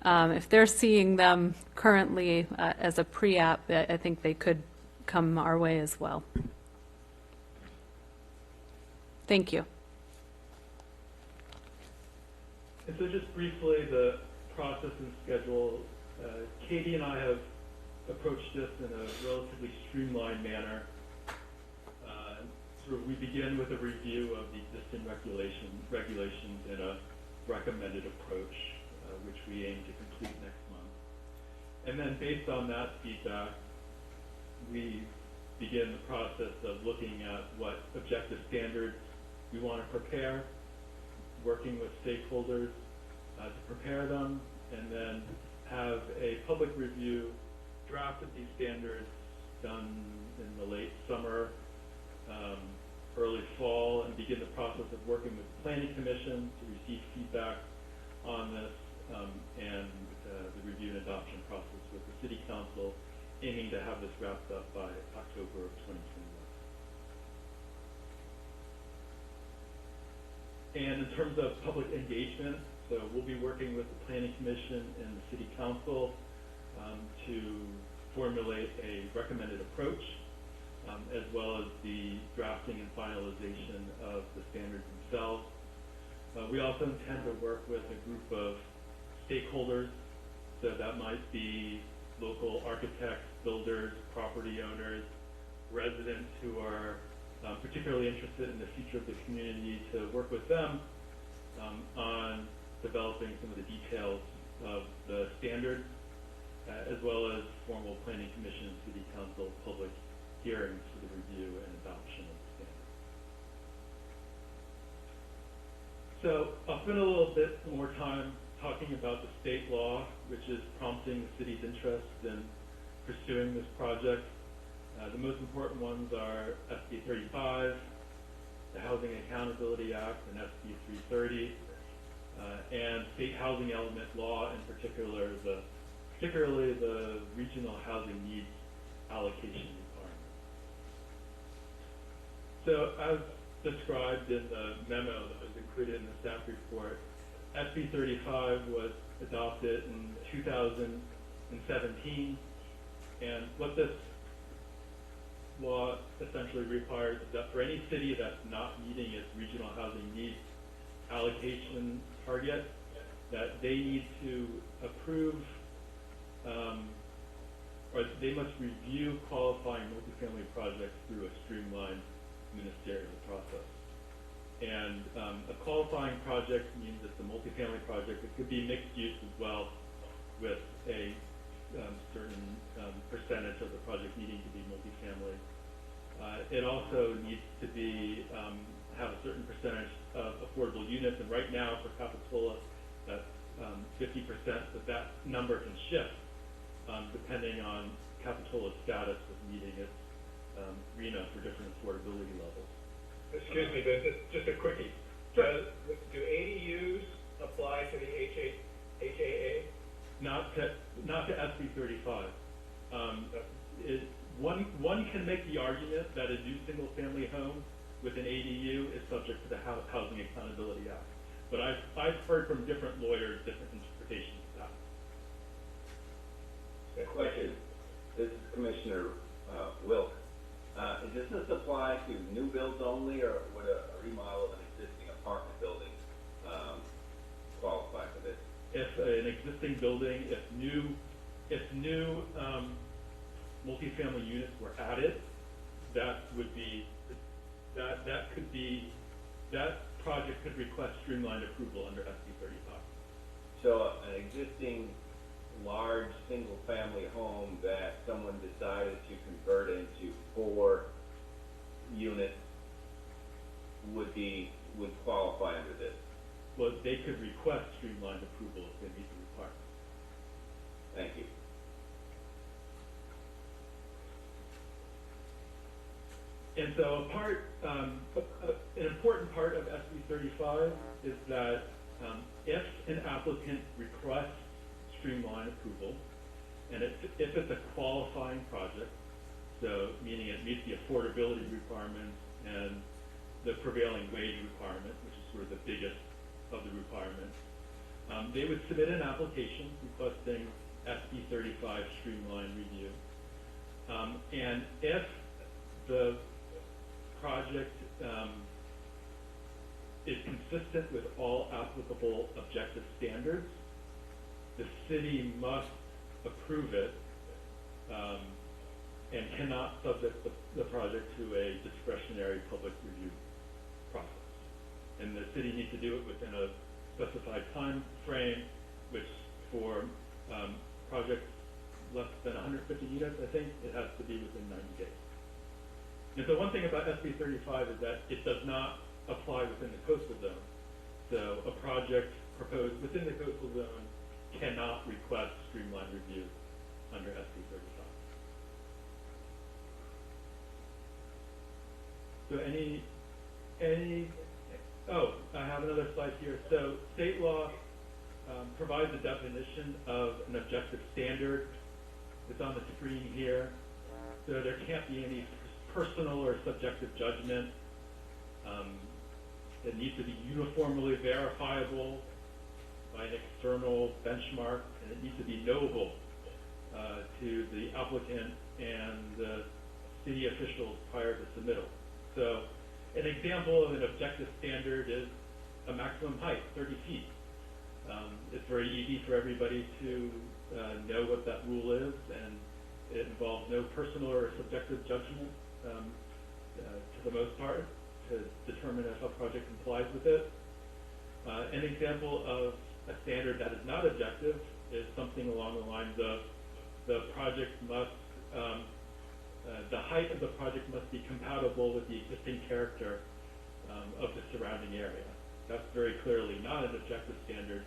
if they're seeing them currently as a pre-app, I think they could come our way as well. Thank you. And so just briefly, the process and schedule. Katie and I have approached this in a relatively streamlined manner. We begin with a review of the existing regulations and a recommended approach, which we aim to complete next month. And then based on that feedback, we begin the process of looking at what objective standards we want to prepare, working with stakeholders to prepare them, and then have a public review, draft of these standards done in the late summer, early fall, and begin the process of working with the Planning Commission to receive feedback on this, and the review and adoption process with the City Council, aiming to have this wrapped up by October of 2021. And in terms of public engagement, so we'll be working with the Planning Commission and the City Council to formulate a recommended approach, as well as the drafting and finalization of the standards themselves. We also intend to work with a group of stakeholders, so that might be local architects, builders, property owners, residents who are particularly interested in the future of the community, to work with them on developing some of the details of the standards, as well as formal Planning Commission and City Council public hearings for the review and adoption of the standards. So I'll spend a little bit more time talking about the state law, which is prompting the city's interest in pursuing this project. The most important ones are SB 35, the Housing Accountability Act, and SB 330, and state housing element law, in particularly the regional housing needs allocation requirement. So as described in the memo that was included in the staff report, SB 35 was adopted in 2017, and what this law essentially requires is that for any city that's not meeting its regional housing needs allocation target, that they need to approve, or they must review qualifying multifamily projects through a streamlined ministerial process. And a qualifying project means it's a multifamily project. It could be mixed use as well, with a certain percentage of the project needing to be multifamily. It also needs to be have a certain percentage of affordable units, and right now for Capitola, that's 50%, but that number can shift depending on Capitola's status of meeting its RHNA for different affordability levels. Excuse me, Ben, just a quickie. Sure. Do ADUs apply to the HAA? Not to SB 35. One can make the argument that a new single-family home with an ADU is subject to the Housing Accountability Act, but I've heard from different lawyers different interpretations of that. Question. This is Commissioner Wilk. Does this apply to new builds only, or would a remodel of an existing apartment building qualify for this? If an existing building, if new multifamily units were added, that project could request streamlined approval under SB 35. So an existing large single-family home that someone decided to convert into 4 units would qualify under this? Well, they could request streamlined approval if they meet the requirements. Thank you. And so an important part of SB 35 is that if an applicant requests streamlined approval, and if it's a qualifying project, so meaning it meets the affordability requirements and the prevailing wage requirement, which is sort of the biggest of the requirements, they would submit an application requesting SB 35 streamlined review. And if the project is consistent with all applicable objective standards, the city must approve it, and cannot subject the project to a discretionary public review process. And the city needs to do it within a specified time frame, which for projects less than 150 units, I think, it has to be within 90 days. And so one thing about SB 35 is that it does not apply within the coastal zone. So a project proposed within the coastal zone cannot request streamlined review under SB 35. So I have another slide here. So state law provides a definition of an objective standard. It's on the screen here. So there can't be any personal or subjective judgment. It needs to be uniformly verifiable by an external benchmark, and it needs to be knowable to the applicant and the city officials prior to submittal. So an example of an objective standard is a maximum height, 30 feet. It's very easy for everybody to know what that rule is, and it involves no personal or subjective judgment to the most part to determine if a project complies with it. An example of a standard that is not objective is something along the lines of the project must, the height of the project must be compatible with the existing character of the surrounding area. That's very clearly not an objective standard.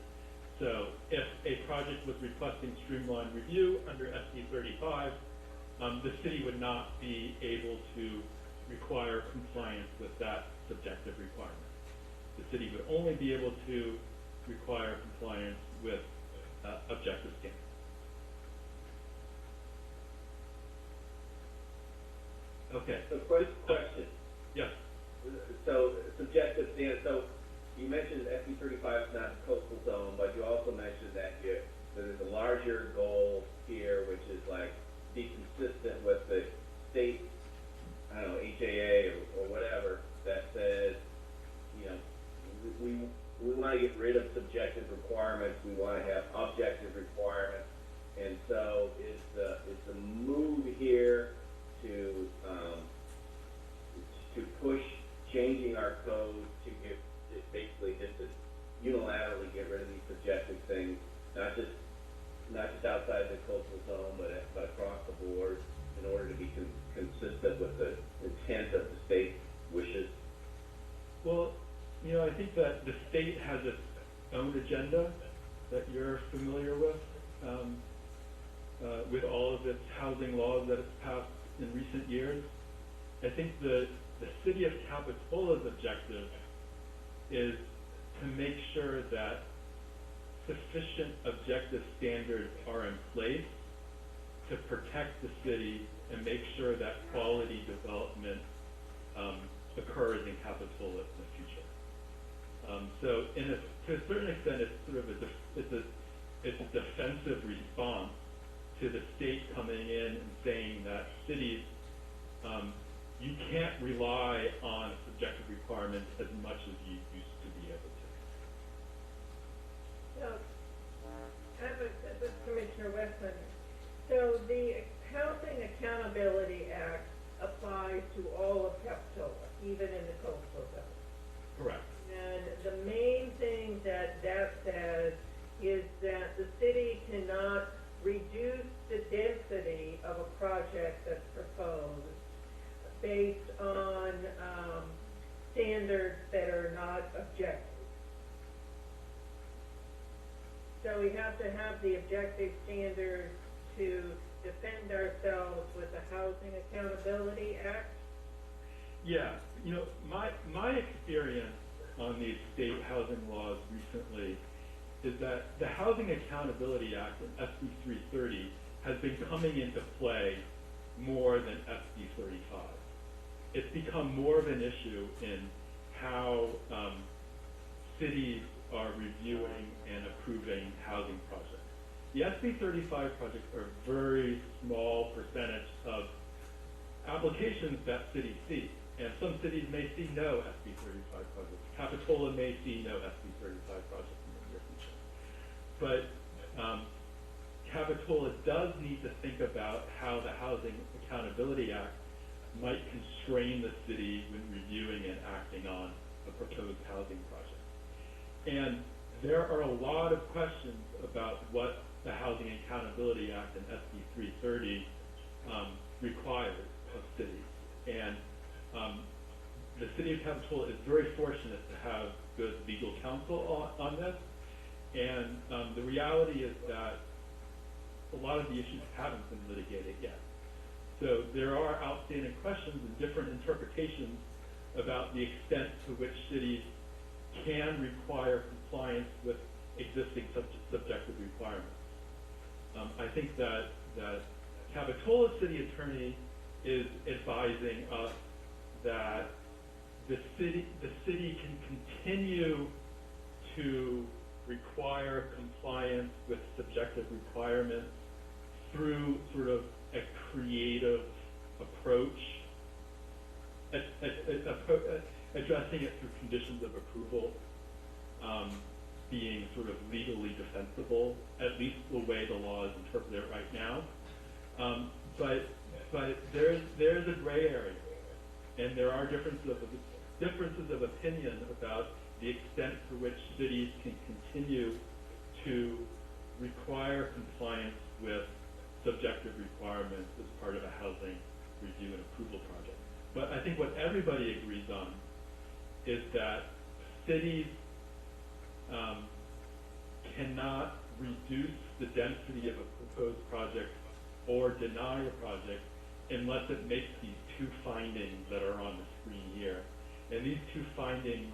So if a project was requesting streamlined review under SB 35, the city would not be able to require compliance with that subjective requirement. The city would only be able to require compliance with objective standards. Okay. So first question. Yes. So subjective standard. So you mentioned SB 35 is not a coastal zone, but you also mentioned that there's a larger goal here, which is like be consistent with the state, I don't know, HAA or whatever that says, you know, we want to get rid of subjective requirements. We want to have objective requirements. And so is the move here to push changing our code to basically just to unilaterally get rid of these subjective things, not just outside the coastal zone, but across the board, in order to be consistent with the intent of the state wishes? Well, you know, I think that the state has its own agenda that you're familiar with all of its housing laws that it's passed in recent years. I think the city of Capitola's objective is to make sure that sufficient objective standards are in place to protect the city and make sure that quality development occurs in Capitola in the future. So to a certain extent, it's sort of it's a defensive response to the state coming in and saying that cities, you can't rely on subjective requirements as much as you used to be able to. So, this is Commissioner Westman. So the Housing Accountability Act applies to all of Capitola, even in the coastal zone. Correct. And the main thing that says is that the city cannot reduce the density of a project that's proposed based on standards that are not objective. So we have to have the objective standards to defend ourselves with the Housing Accountability Act. Yeah, you know, my experience on these state housing laws recently is that the Housing Accountability Act and SB 330 has been coming into play more than SB 35. It's become more of an issue in how cities are reviewing and approving housing projects. The SB 35 projects are a very small percentage of applications that cities see. And some cities may see no SB 35 projects. Capitola may see no SB 35 projects in the near future. But Capitola does need to think about how the Housing Accountability Act might constrain the city when reviewing and acting on a proposed housing project. And there are a lot of questions about what the Housing Accountability Act and SB 330 requires of cities. And the city of Capitola is very fortunate to have good legal counsel on this. And the reality is that a lot of the issues haven't been litigated yet. So there are outstanding questions and different interpretations about the extent to which cities can require compliance with existing subjective requirements. I think that Capitola's city attorney is advising us that the city can continue to require compliance with subjective requirements through sort of a creative approach, addressing it through conditions of approval, being sort of legally defensible, at least the way the law is interpreted right now. But there's a gray area, and there are differences of opinion about the extent to which cities can continue to require compliance with subjective requirements as part of a housing review and approval project. But I think what everybody agrees on is that cities cannot reduce the density of a proposed project or deny a project unless it makes these two findings that are on the screen here. And these two findings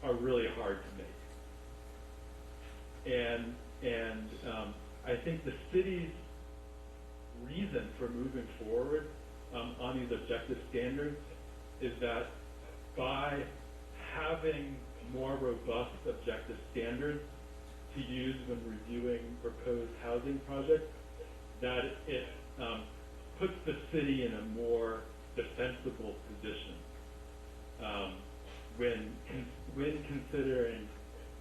are really hard to make. And I think the city's reason for moving forward on these objective standards is that by having more robust objective standards to use when reviewing proposed housing projects, that it puts the city in a more defensible position when considering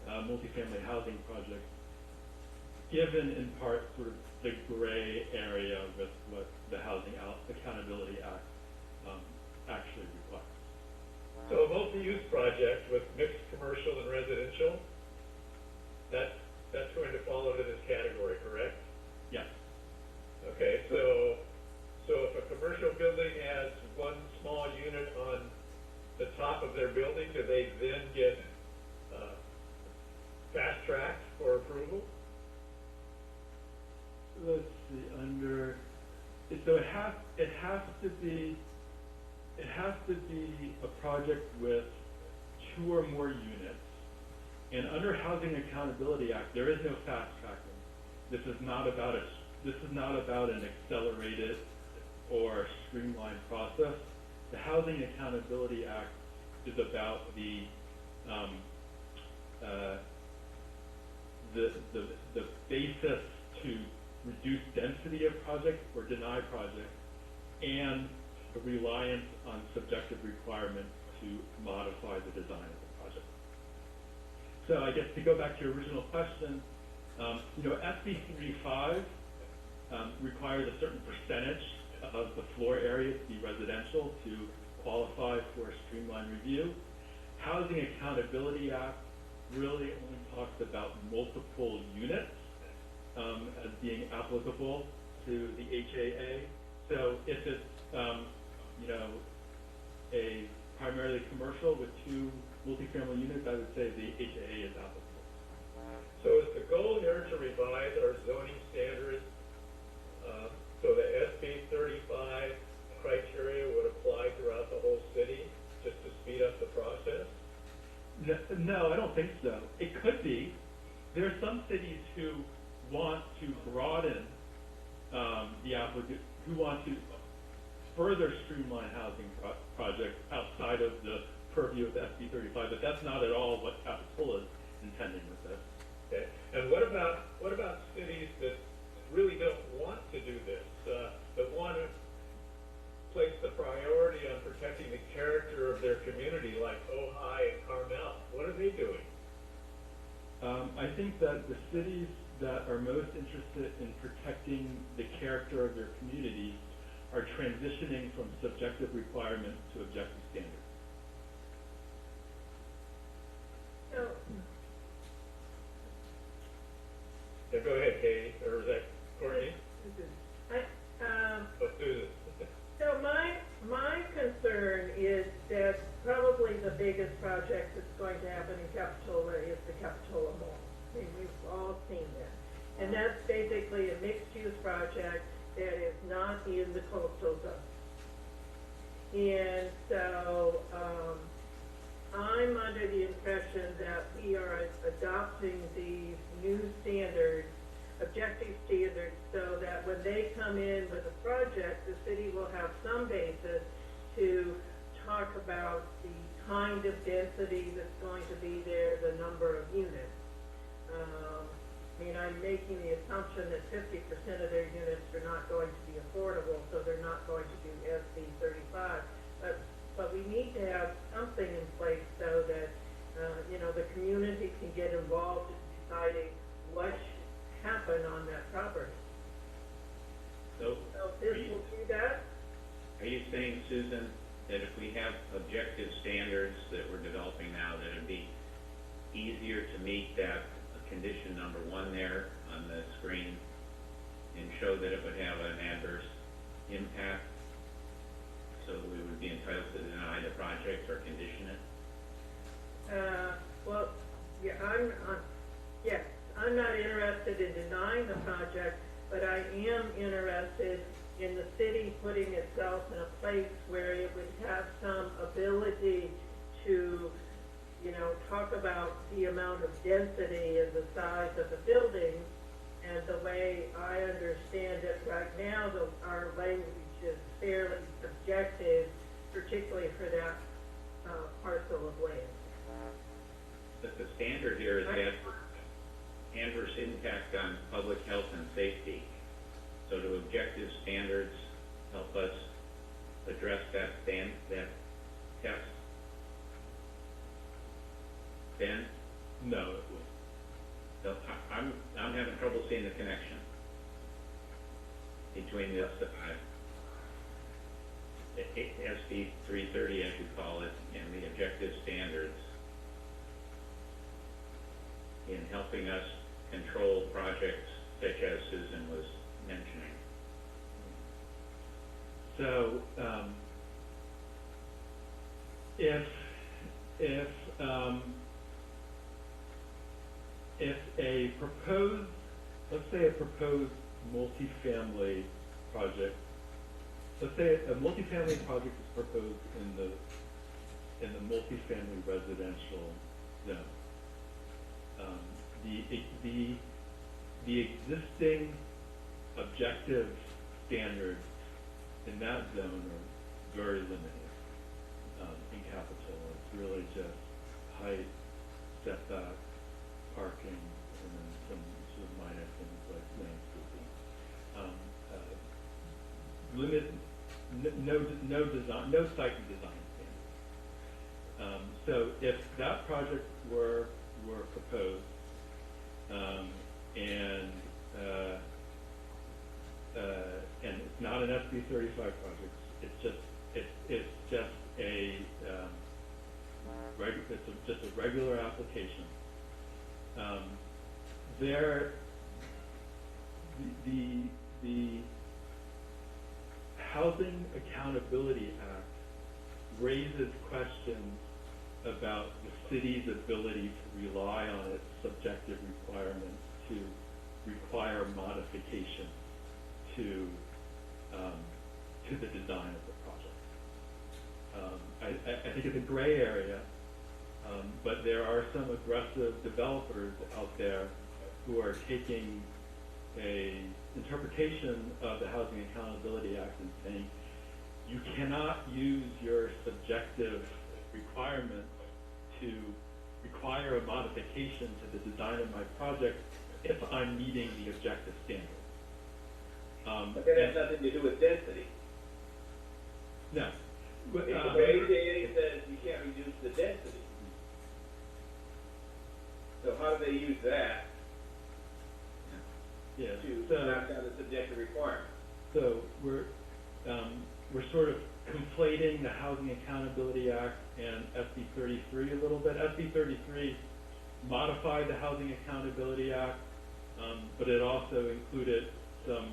multifamily housing projects, given in part sort of the gray area with what the Housing Accountability Act actually requires. So a multi-use project with mixed commercial and residential, that's going to fall into this category, correct? Yes. Okay, so if a commercial building has one small unit on the top of their building, do they then get fast-tracked for approval? Let's see, so it has to be a project with 2 or more units. And under Housing Accountability Act, there is no fast tracking. This is not about an accelerated or streamlined process. The Housing Accountability Act is about the basis to reduce density of projects or deny projects, and a reliance on subjective requirements to modify the design of the project. So I guess to go back to your original question, SB 35 requires a certain percentage of the floor area to be residential to qualify for a streamlined review. Housing Accountability Act really only talks about multiple units as being applicable to the HAA. So if it's a primarily commercial with 2 multifamily units, I would say the HAA is applicable. So is the goal here to revise our zoning standards so the SB 35 criteria would apply throughout the whole city just to speed up the process? No, I don't think so. It could be. There are some cities who want to broaden the applicant, who want to further streamline housing projects outside of the purview of the SB 35, but that's not at all what Capitola is intending with this. Okay. And what about cities that really don't want to do this, that want to place the priority community like Ojai and Carmel? What are they doing? I think that the cities that are most interested in protecting the character of their communities are transitioning from subjective requirements to objective standards. So, Yeah, go ahead, Katie, or is that Courtney? Oh, Susan. So my concern is that probably the biggest project that's going to happen in Capitola is the Capitola Mall. I mean, we've all seen that. And that's basically a mixed-use project that is not in the coastal zone. And so, I'm under the impression that we are adopting these new standards, objective standards, so that when they come in with a project, the city will have some basis to talk about the kind of density that's going to be there, the number of units. I mean, I'm making the assumption that 50% of their units are not going to be affordable, so they're not going to do SB 35. But we need to have something in place so that, the community can get involved in deciding what should happen on that property. So, So this will do that. are you saying, Susan, that if we have objective standards that we're developing now, that it'd be easier to meet that condition number 1 there on the screen and show that it would have an adverse impact, so we would be entitled to deny the project or condition it? Well, yeah, I'm not interested in denying the project, but I am interested in the city putting itself in a place where it would have some ability to, talk about the amount of density and the size of the buildings. And the way I understand it right now, our language is fairly subjective, particularly for that parcel of land. But the standard here is adverse impact on public health and safety. So do objective standards help us address that test? Ben? No, it won't. So I'm having trouble seeing the connection between this SB 330, as you call it, and the objective standards in helping us control projects such as Susan was mentioning. So, if a proposed, let's say a proposed multifamily project, let's say a multifamily project is proposed in the multifamily residential zone. The existing objective standards in that zone are very limited in Capitola. It's really just height, setback, parking, and then some sort of minor things like landscaping. No site and design standards. So if that project were proposed, and it's not an SB 35 project, it's just a regular application. The Housing Accountability Act raises questions about the city's ability to rely on its subjective requirements to require modification to the design of the project. I think it's a gray area, but there are some aggressive developers out there who are taking a interpretation of the Housing Accountability Act and saying, you cannot use your subjective requirements to require a modification to the design of my project if I'm meeting the objective standards. But that has nothing to do with density. No. If the ADA says you can't to use that Yeah, to so, knock down the subjective requirement. so we're sort of conflating the Housing Accountability Act and SB 33 a little bit. SB 33 modified the Housing Accountability Act, but it also included some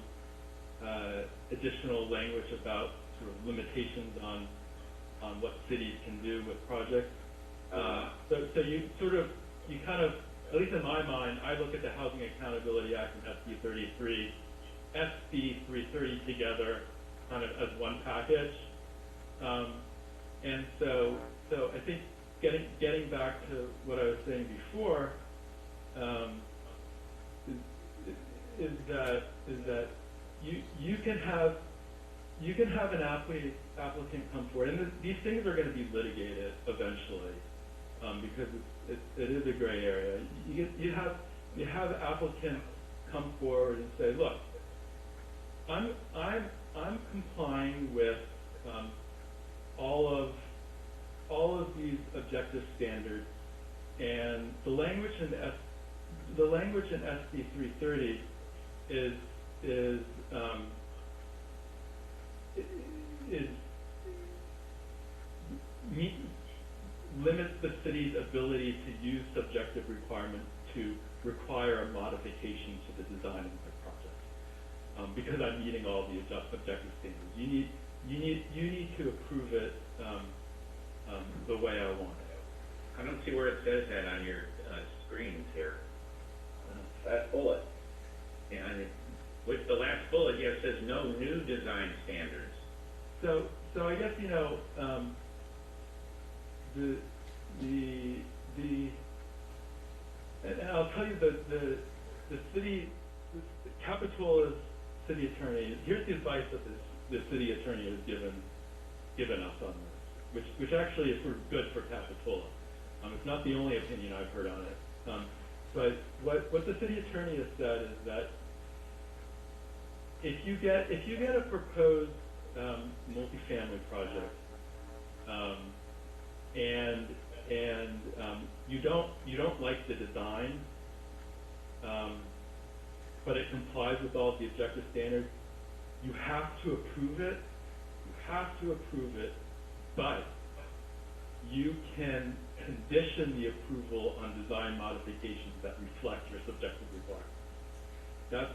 additional language about sort of limitations on what cities can do with projects. So you sort of, you kind of, at least in my mind, I look at the Housing Accountability Act and SB 33, SB 330 together kind of as one package. And so I think getting back to what I was saying before, is that you can have an applicant come forward, and these things are going to be litigated eventually, because it is a gray area. You have applicants come forward and say, look, I'm complying with all of these objective standards, and the language in SB 330 limits the city's ability to use subjective requirements to require a modification to the design of the project, because I'm meeting all the objective standards. You need to approve it the way I want it. I don't see where it says that on your screens here. That bullet. Yeah, with the last bullet, yeah, it says no new design standards. So I guess, and I'll tell you the city, Capitola's city attorney, here's the advice that the city attorney has given us on this, which actually is sort of good for Capitola. It's not the only opinion I've heard on it. But what the city attorney has said is that if you get a proposed multifamily project, and you don't like the design, but it complies with all the objective standards, you have to approve it. But you can condition the approval on design modifications that reflect your subjective requirements. That's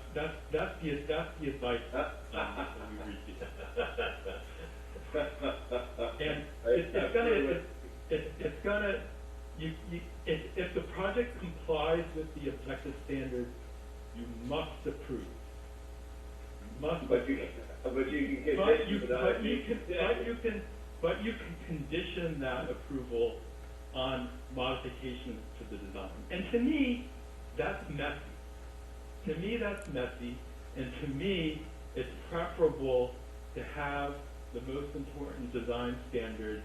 the advice that we received. And if the project complies with the objective standards, you must approve. But you can condition that approval on modifications to the design. And to me, that's messy. And to me, it's preferable to have the most important design standards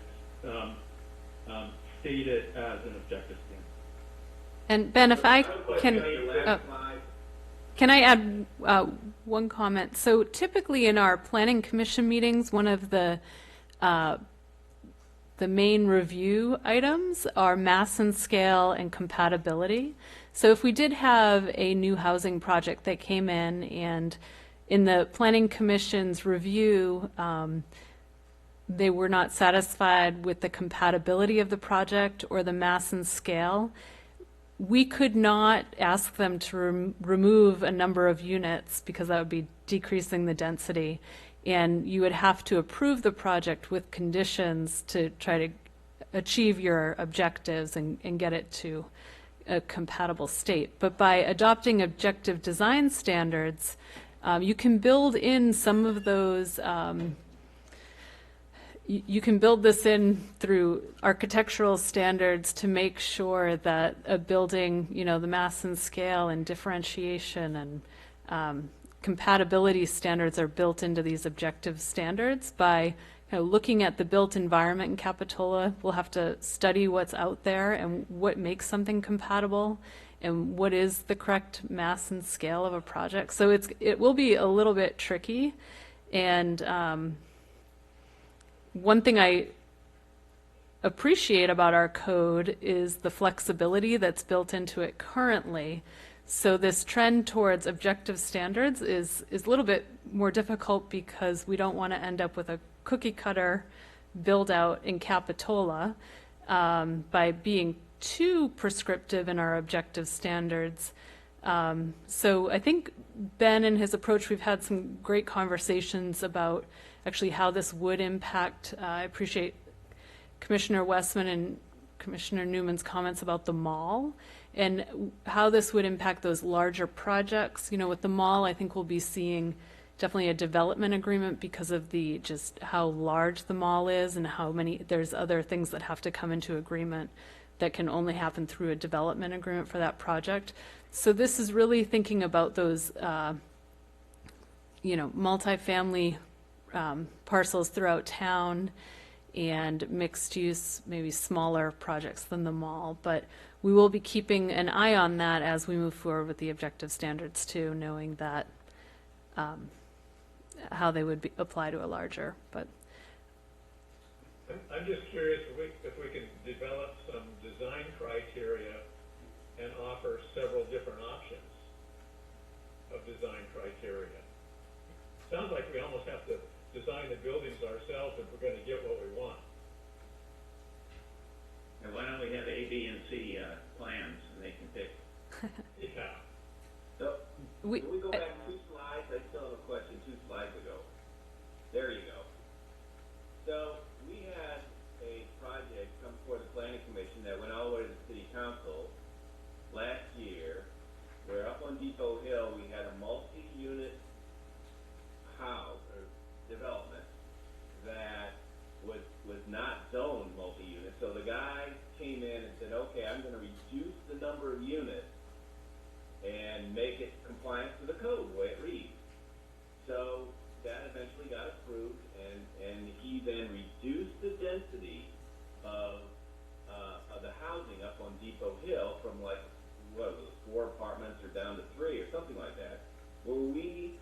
stated as an objective standard. And Ben, if I can I add one comment? So typically in our planning commission meetings, one of the main review items are mass and scale and compatibility. So if we did have a new housing project that came in, and in the planning commission's review, they were not satisfied with the compatibility of the project or the mass and scale, we could not ask them to remove a number of units, because that would be decreasing the density. And you would have to approve the project with conditions to try to achieve your objectives and get it to a compatible state. But by adopting objective design standards, you can build in some of those, you can build this in through architectural standards to make sure that a building, the mass and scale and differentiation and compatibility standards are built into these objective standards. By looking at the built environment in Capitola, we'll have to study what's out there and what makes something compatible and what is the correct mass and scale of a project. So it will be a little bit tricky. And one thing appreciate about our code is the flexibility that's built into it currently. So this trend towards objective standards is a little bit more difficult because we don't want to end up with a cookie cutter build out in Capitola by being too prescriptive in our objective standards. So I think Ben and his approach, we've had some great conversations about actually how this would impact. I appreciate Commissioner Westman and Commissioner Newman's comments about the mall and how this would impact those larger projects. You know, with the mall, I think we'll be seeing definitely a development agreement because of the just how large the mall is and how many, there's other things that have to come into agreement that can only happen through a development agreement for that project. So this is really thinking about those, you know, multifamily parcels throughout town and mixed use, maybe smaller projects than the mall. But we will be keeping an eye on that as we move forward with the objective standards too, knowing that how they would apply to a larger, but. I'm just curious if we can develop some design criteria and offer several different options of design criteria. Sounds like we almost have to design the buildings ourselves if we're going to get what we want. And why don't we have A, B, and C plans, and they can pick? Yeah. So, We- can we go back 2 slides? I still have a question 2 slides ago. There you go. So, we had a project come before the planning commission that went all the way to the city council last year, where up on Depot Hill, we had a multi-unit house or development that was not zoned multi-unit. So the guy came in and said, okay, I'm going to reduce the number of units and make it compliant to the code, the way it reads. So that eventually got approved, and he then reduced the density of the housing up on Depot Hill from like, what was it, 4 apartments or down to 3 or something like that. Were we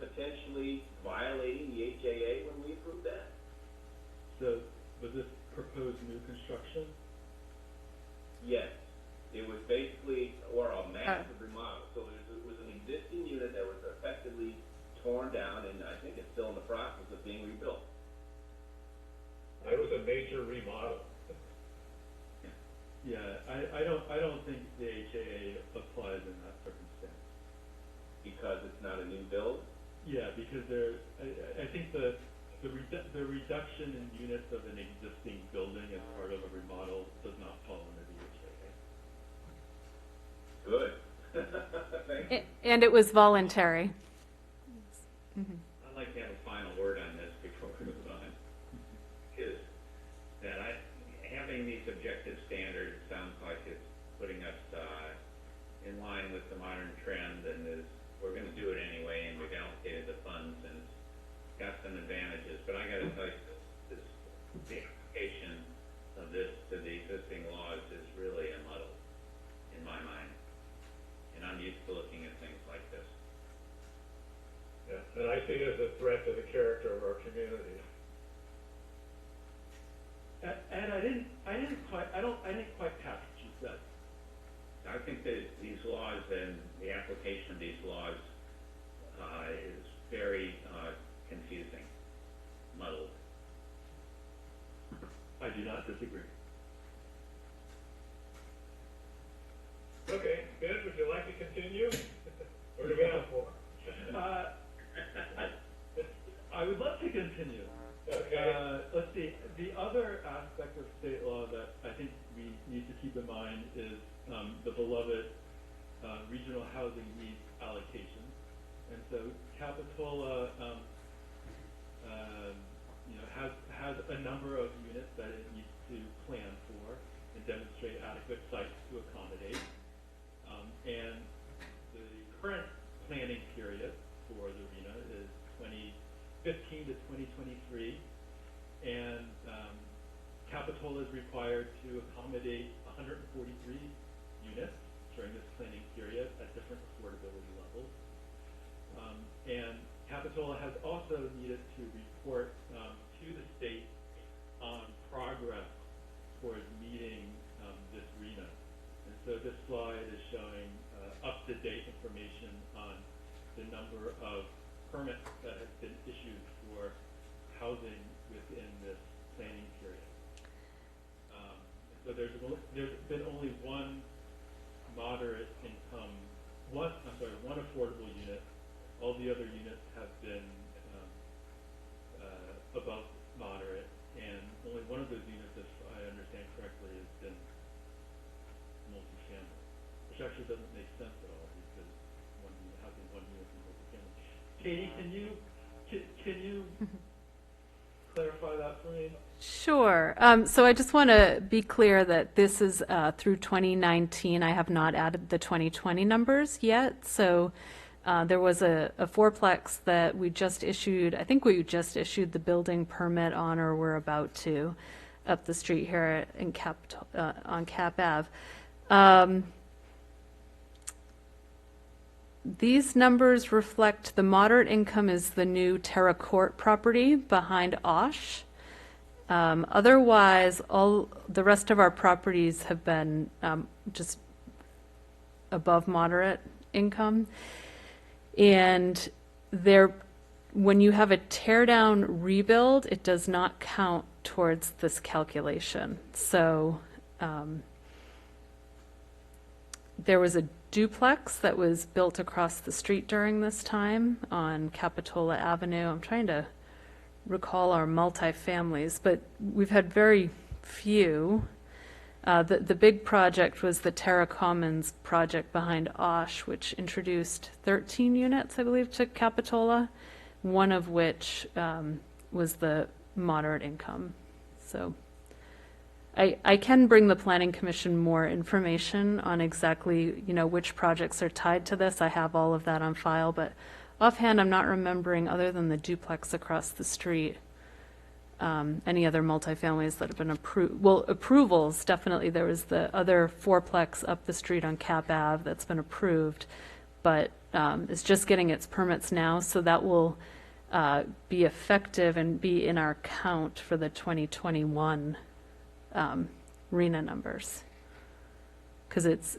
potentially violating the HAA when we approved that? So was this proposed new construction? Yes. It was basically, or a massive remodel. So it was an existing unit that was effectively torn down, and I think it's still in the process of being rebuilt. It was a major remodel. Yeah, I don't think the HAA applies in that circumstance. Because it's not a new build? Yeah, because I think the reduction in units of an existing building as part of a remodel does not fall under the HAA. Good. Thank you. And it was voluntary. Mm-hmm. I'd like to have a final word on this before we move on. Is that having these objective standards sounds like it's putting us in line with the modern trend, and we're going to do it anyway, and we've allocated the funds, and it's got some advantages. But I got to tell you, the application of this to the existing laws is really a muddle in my mind, and I'm used to looking at things like this. Yeah, and I see it as a threat to the character of our community. And I didn't quite catch what you said. I think that these laws and the application of these laws is very confusing, muddled. I do not disagree. Okay, Ben, would you like to continue? Or do we have more? I would love to continue. Okay. Let's see. The other aspect of state law that I think we need to keep in mind is the beloved regional housing needs allocation. And so Capitola, has a number of units that it needs to plan for and demonstrate adequate sites to accommodate. And the current planning period for the RHNA is 2015 to 2023, and Capitola is required to accommodate 143 units during this planning period at different affordability levels. And Capitola has also needed to report to the state on progress showing up-to-date information on the number of permits that have been issued for housing within this planning period. So there's been only one moderate income, one affordable unit. All the other units have been above moderate, and only one of those units, if I understand correctly, has been multifamily, which actually doesn't make sense at all because having one unit in multifamily. Katie, can you clarify that for me? Sure. So I just want to be clear that this is through 2019. I have not added the 2020 numbers yet. So there was a fourplex that we just issued. I think we just issued the building permit on, or we're about to, up the street here in on Cap Ave. These numbers reflect the moderate income is the new Terra Court property behind Osh. Otherwise, all the rest of our properties have been just above moderate income. And when you have a tear down rebuild, it does not count towards this calculation. So there was a duplex that was built across the street during this time on Capitola Avenue. I'm trying to recall our multifamilies, but we've had very few. The big project was the Terra Commons project behind Osh, which introduced 13 units, I believe, to Capitola, one of which was the moderate income. So I can bring the Planning Commission more information on exactly, which projects are tied to this. I have all of that on file, but offhand, I'm not remembering, other than the duplex across the street, any other multifamilies that have been approved. Well, approvals, definitely. There was the other fourplex up the street on Cap Ave that's been approved, but it's just getting its permits now, so that will be effective and be in our count for the 2021 RHNA numbers. Because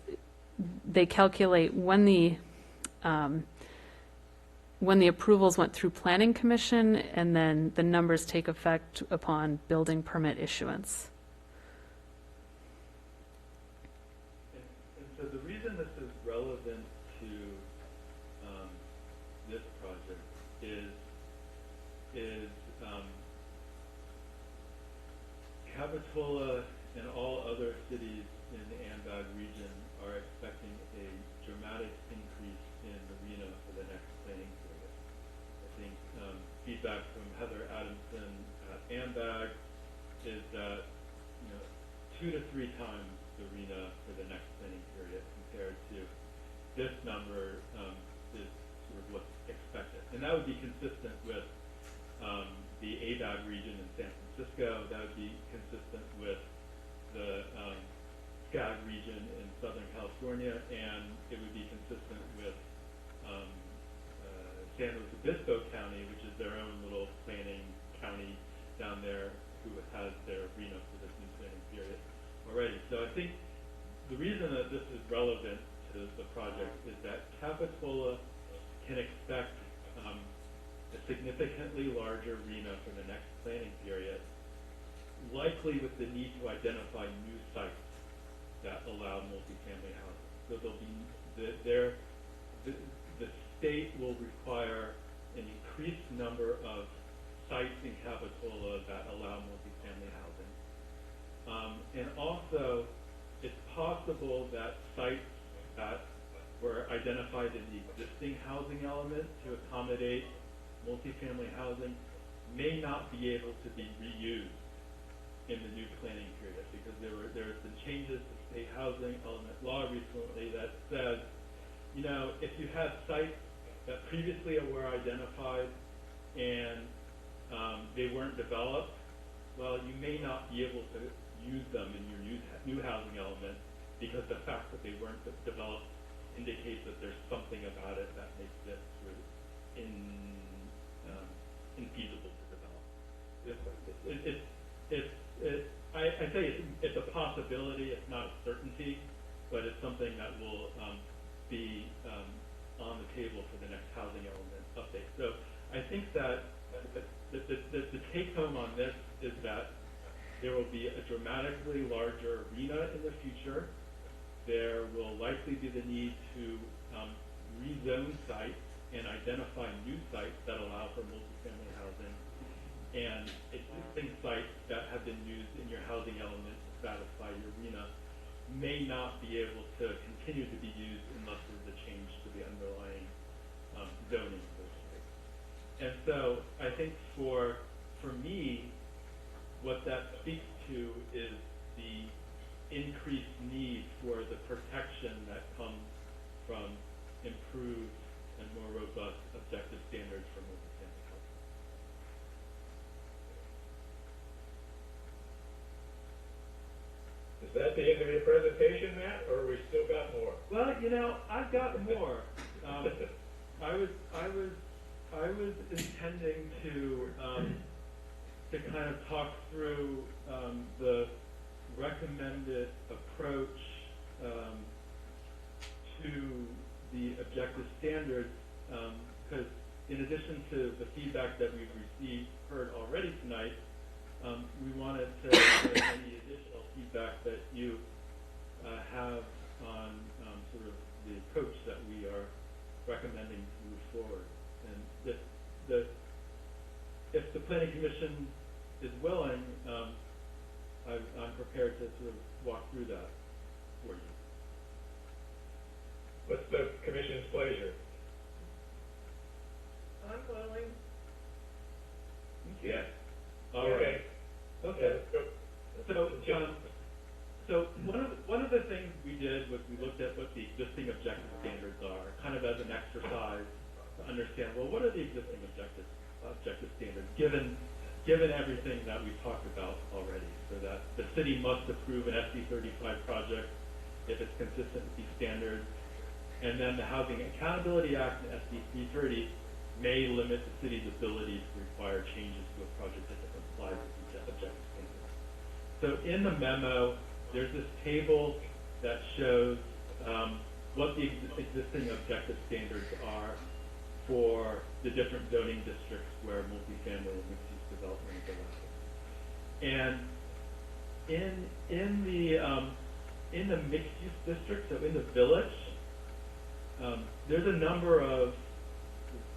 they calculate when the approvals went through Planning Commission, and then the numbers take effect upon building permit issuance. And so the reason this is relevant to this project is Capitola and all other cities in the AMBAG region are expecting a dramatic increase in the RHNA for the next planning period. I think feedback from Heather Adamson at AMBAG is that 2 to 3 times the RHNA for the next planning period compared to this number is sort of what's expected. And that would be consistent with the ABAG region in San Francisco. That would be consistent with the SCAG region in Southern California, and it would be consistent with San Luis Obispo County, which is their own little planning county down there, who has their RHNA for this new planning period already. So I think the reason that this is relevant to the project is that Capitola can expect a significantly larger RHNA for the next planning period, likely with the need to identify new sites that allow multifamily housing. So there'll be the state will require an increased number of sites in Capitola that allow multifamily housing. And also, it's possible that sites that were identified in the existing housing element to accommodate multifamily housing may not be able to be reused in the new planning period, because there's been changes to state housing element law recently that says, if you have sites that previously were identified and they weren't developed, well, you may not be able to use them in your new housing element, because the fact that they weren't developed indicates that there's something about it that makes it sort of infeasible to develop. I say it's a possibility, it's not a certainty, but it's something that will be on the table for the next housing element update. So I think that the take home on this is that there will be a dramatically larger arena in the future. There will likely be the need to rezone sites and identify new sites that allow for multifamily housing, and existing sites that have been used in your housing element to satisfy your arena may not be able to continue to be used unless there's a change to the underlying zoning. And so I think for me, what that speaks to is the increased need for the protection that comes from improved and more robust objective standards for multifamily housing. Is that the end of your presentation, Matt, or we still got more? Well, I've got more. I was intending to kind of talk through the recommended approach to the objective standards, because in addition to the feedback that we've heard already tonight, we wanted to get any additional feedback that you have on sort of the approach that we are recommending to move forward. And if the Planning Commission is willing, I'm prepared to sort of walk through that for you. What's the commission's pleasure? I'm willing. Yes. All right. Okay. So one of the things we did was we looked at what the existing objective standards are, kind of as an exercise to understand, well, what are the existing objective standards, given everything that we've talked about already, so that the city must approve an SB 35 project if it's consistent with these standards, and then the Housing Accountability Act and SB 330 may limit the city's ability to require changes to a project that doesn't comply with these objective standards. So in the memo, there's this table that shows what the existing objective standards are for the different zoning districts where multifamily and mixed-use development is allowed. And in the mixed-use district, so in the village, there's a number of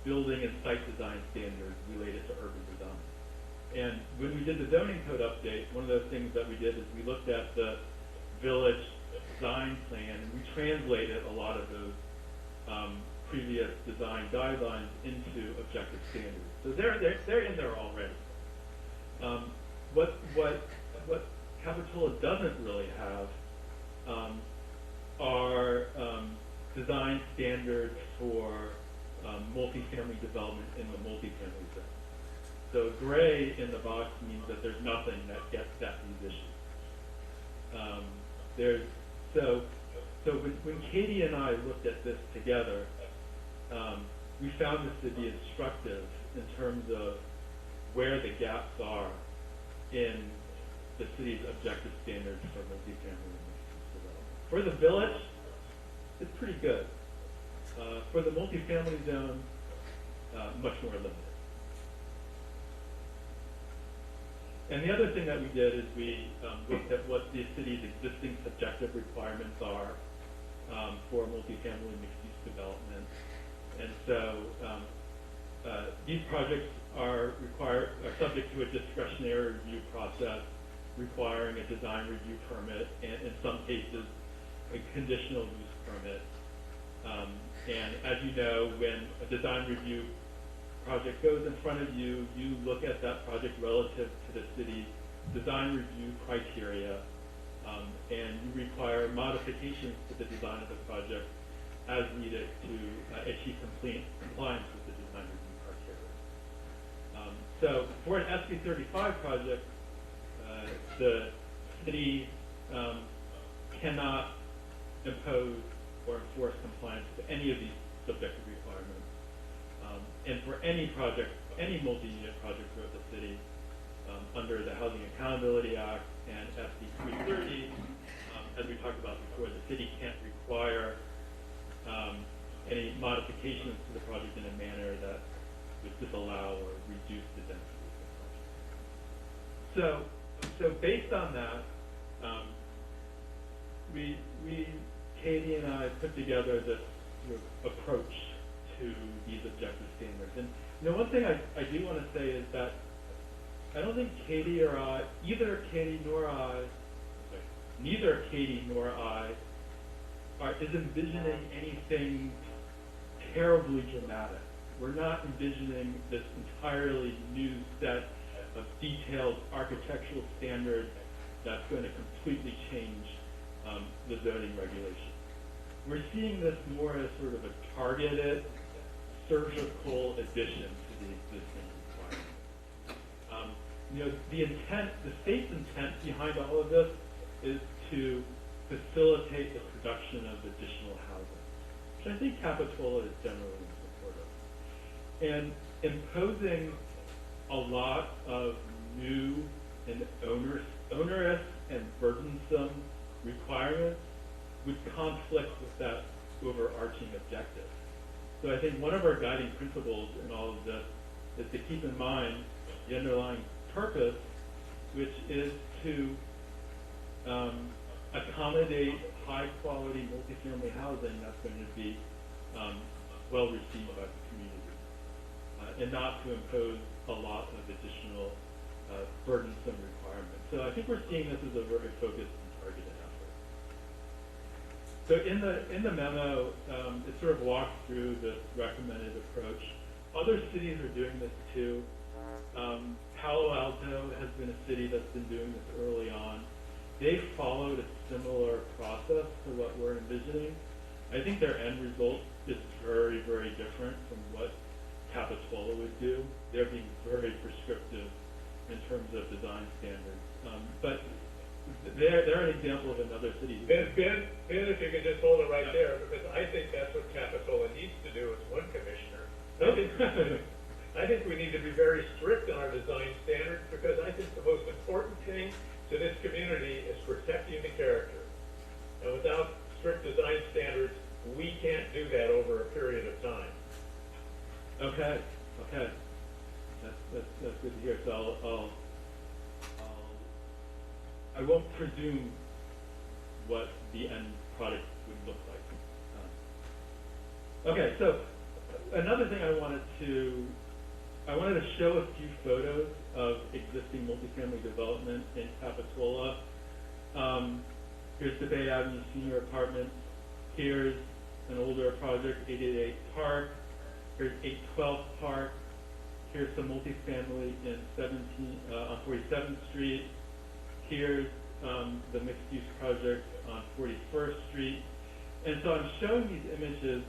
building and site design standards related to urban design. And when we did the zoning code update, one of the things that we did is we looked at the village design plan and we translated a lot of those previous design guidelines into objective standards. So they're in there already. What Capitola doesn't really have are design standards for multifamily development in the multifamily zone. So gray in the box means that there's nothing that gets at these issues. So when Katie and I looked at this together, we found this to be instructive in terms of where the gaps are in the city's objective standards for multifamily and mixed-use development. For the village, it's pretty good. For the multifamily zone, much more limited. And the other thing that we did is we looked at what the city's existing subjective requirements are for multifamily and mixed-use development. And so these projects are subject to a discretionary review process requiring a design review permit and in some cases a conditional use permit. And as you know, when a design review project goes in front of you, you look at that project relative to the city's design review criteria, and you require modifications to the design of the project as needed to achieve compliance with the design review criteria. So for an SB 35 project, the city cannot impose or enforce compliance with any of these subjective requirements. And for any project, any multi-unit project throughout the city, under the Housing Accountability Act and SB 330, as we talked about before, the city can't require any modifications to the project in a manner that would disallow or reduce the density of the project. So based on that, Katie and I put together this sort of approach to these objective standards. And one thing I do want to say is that I don't think Katie or I, neither Katie nor I is envisioning anything terribly dramatic. We're not envisioning this entirely new set of detailed architectural standards that's going to completely change the zoning regulation. We're seeing this more as sort of a targeted, surgical addition to the existing requirements. The state's intent behind all of this is to facilitate the production of additional housing, which I think Capitola is generally in support of. And imposing a lot of new and onerous and burdensome requirements would conflict with that overarching objective. So I think one of our guiding principles in all of this is to keep in mind the underlying purpose, which is to accommodate high-quality multifamily housing that's going to be well received by the community, and not to impose a lot of additional burdensome requirements. So I think we're seeing this as a very focused and targeted effort. So in the memo, it sort of walks through this recommended approach. Other cities are doing this too. Palo Alto has been a city that's been doing this early on. They followed a similar process to what we're envisioning. I think their end result is very, very different from what Capitola would do. They're being very prescriptive in terms of design standards. But they're an example of another city. Ben, if you could just hold it right there, because I think that's what Capitola needs to do as one commissioner. I think we need to be very strict on our design standards, because I think the most important thing to this community is protecting the character. And without strict design standards, we can't do that over a period of time. Okay. That's good to hear. So I won't presume what the end product would look like. Okay, so another thing I wanted to show a few photos of existing multifamily development in Capitola. Here's the Bay Avenue Senior Apartments. Here's an older project, 888 Park. Here's 812 Park. Here's some multifamily in on 47th Street. Here's the mixed-use project on 41st Street. And so I'm showing these images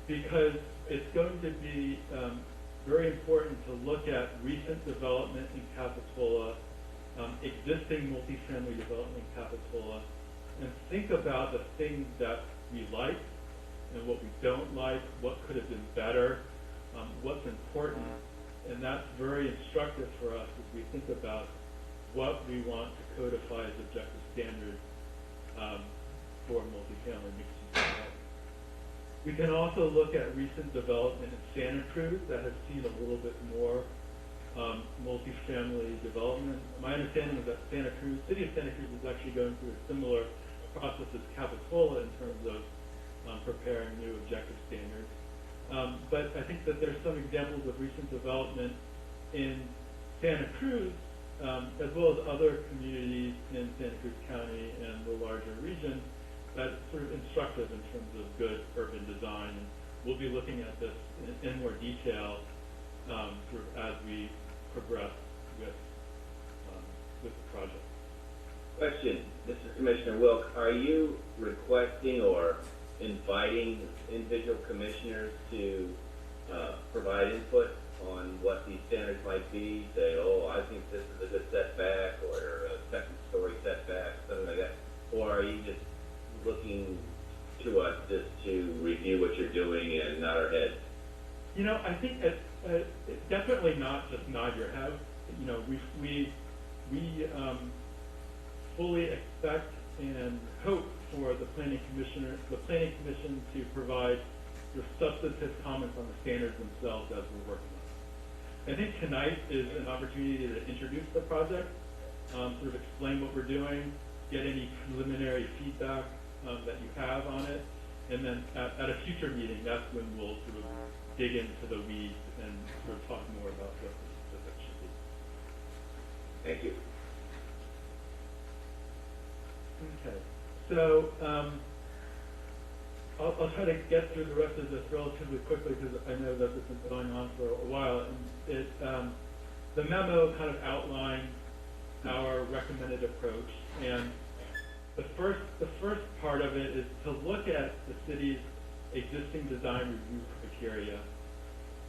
because it's going to be very important to look at recent development in Capitola, existing multifamily development in Capitola, and think about the things that we like and what we don't like, what could have been better, what's important, and that's very instructive for us as we think about what we want to codify as objective standards for multifamily mixed-use development. We can also look at recent development in Santa Cruz that has seen a little bit more multifamily development. My understanding is that City of Santa Cruz is actually going through a similar process as Capitola in terms of preparing new objective standards. But I think that there's some examples of recent development in Santa Cruz, as well as other communities in Santa Cruz County and the larger region, that's sort of instructive in terms of good urban design. And we'll be looking at this in more detail sort of as we progress with the project. Question, this is Commissioner Wilk. Are you requesting or inviting individual commissioners to provide input on what these standards might be? Say, oh, I think this is a good setback, or a second story setback, something like that. Or are you just looking to us just to review what you're doing and nod our heads? I think it's definitely not just nod your head. We fully expect and hope for the planning commission to provide the substantive comments on the standards themselves as we're working on it. I think tonight is an opportunity to introduce the project, sort of explain what we're doing, get any preliminary feedback that you have on it, and then at a future meeting, that's when we'll sort of dig into the weeds and sort of talk more about what the specifics should be. Thank you. Okay, so I'll try to get through the rest of this relatively quickly because I know that this has been going on for a while. And the memo kind of outlines our recommended approach, and the first part of it is to look at the city's existing design review criteria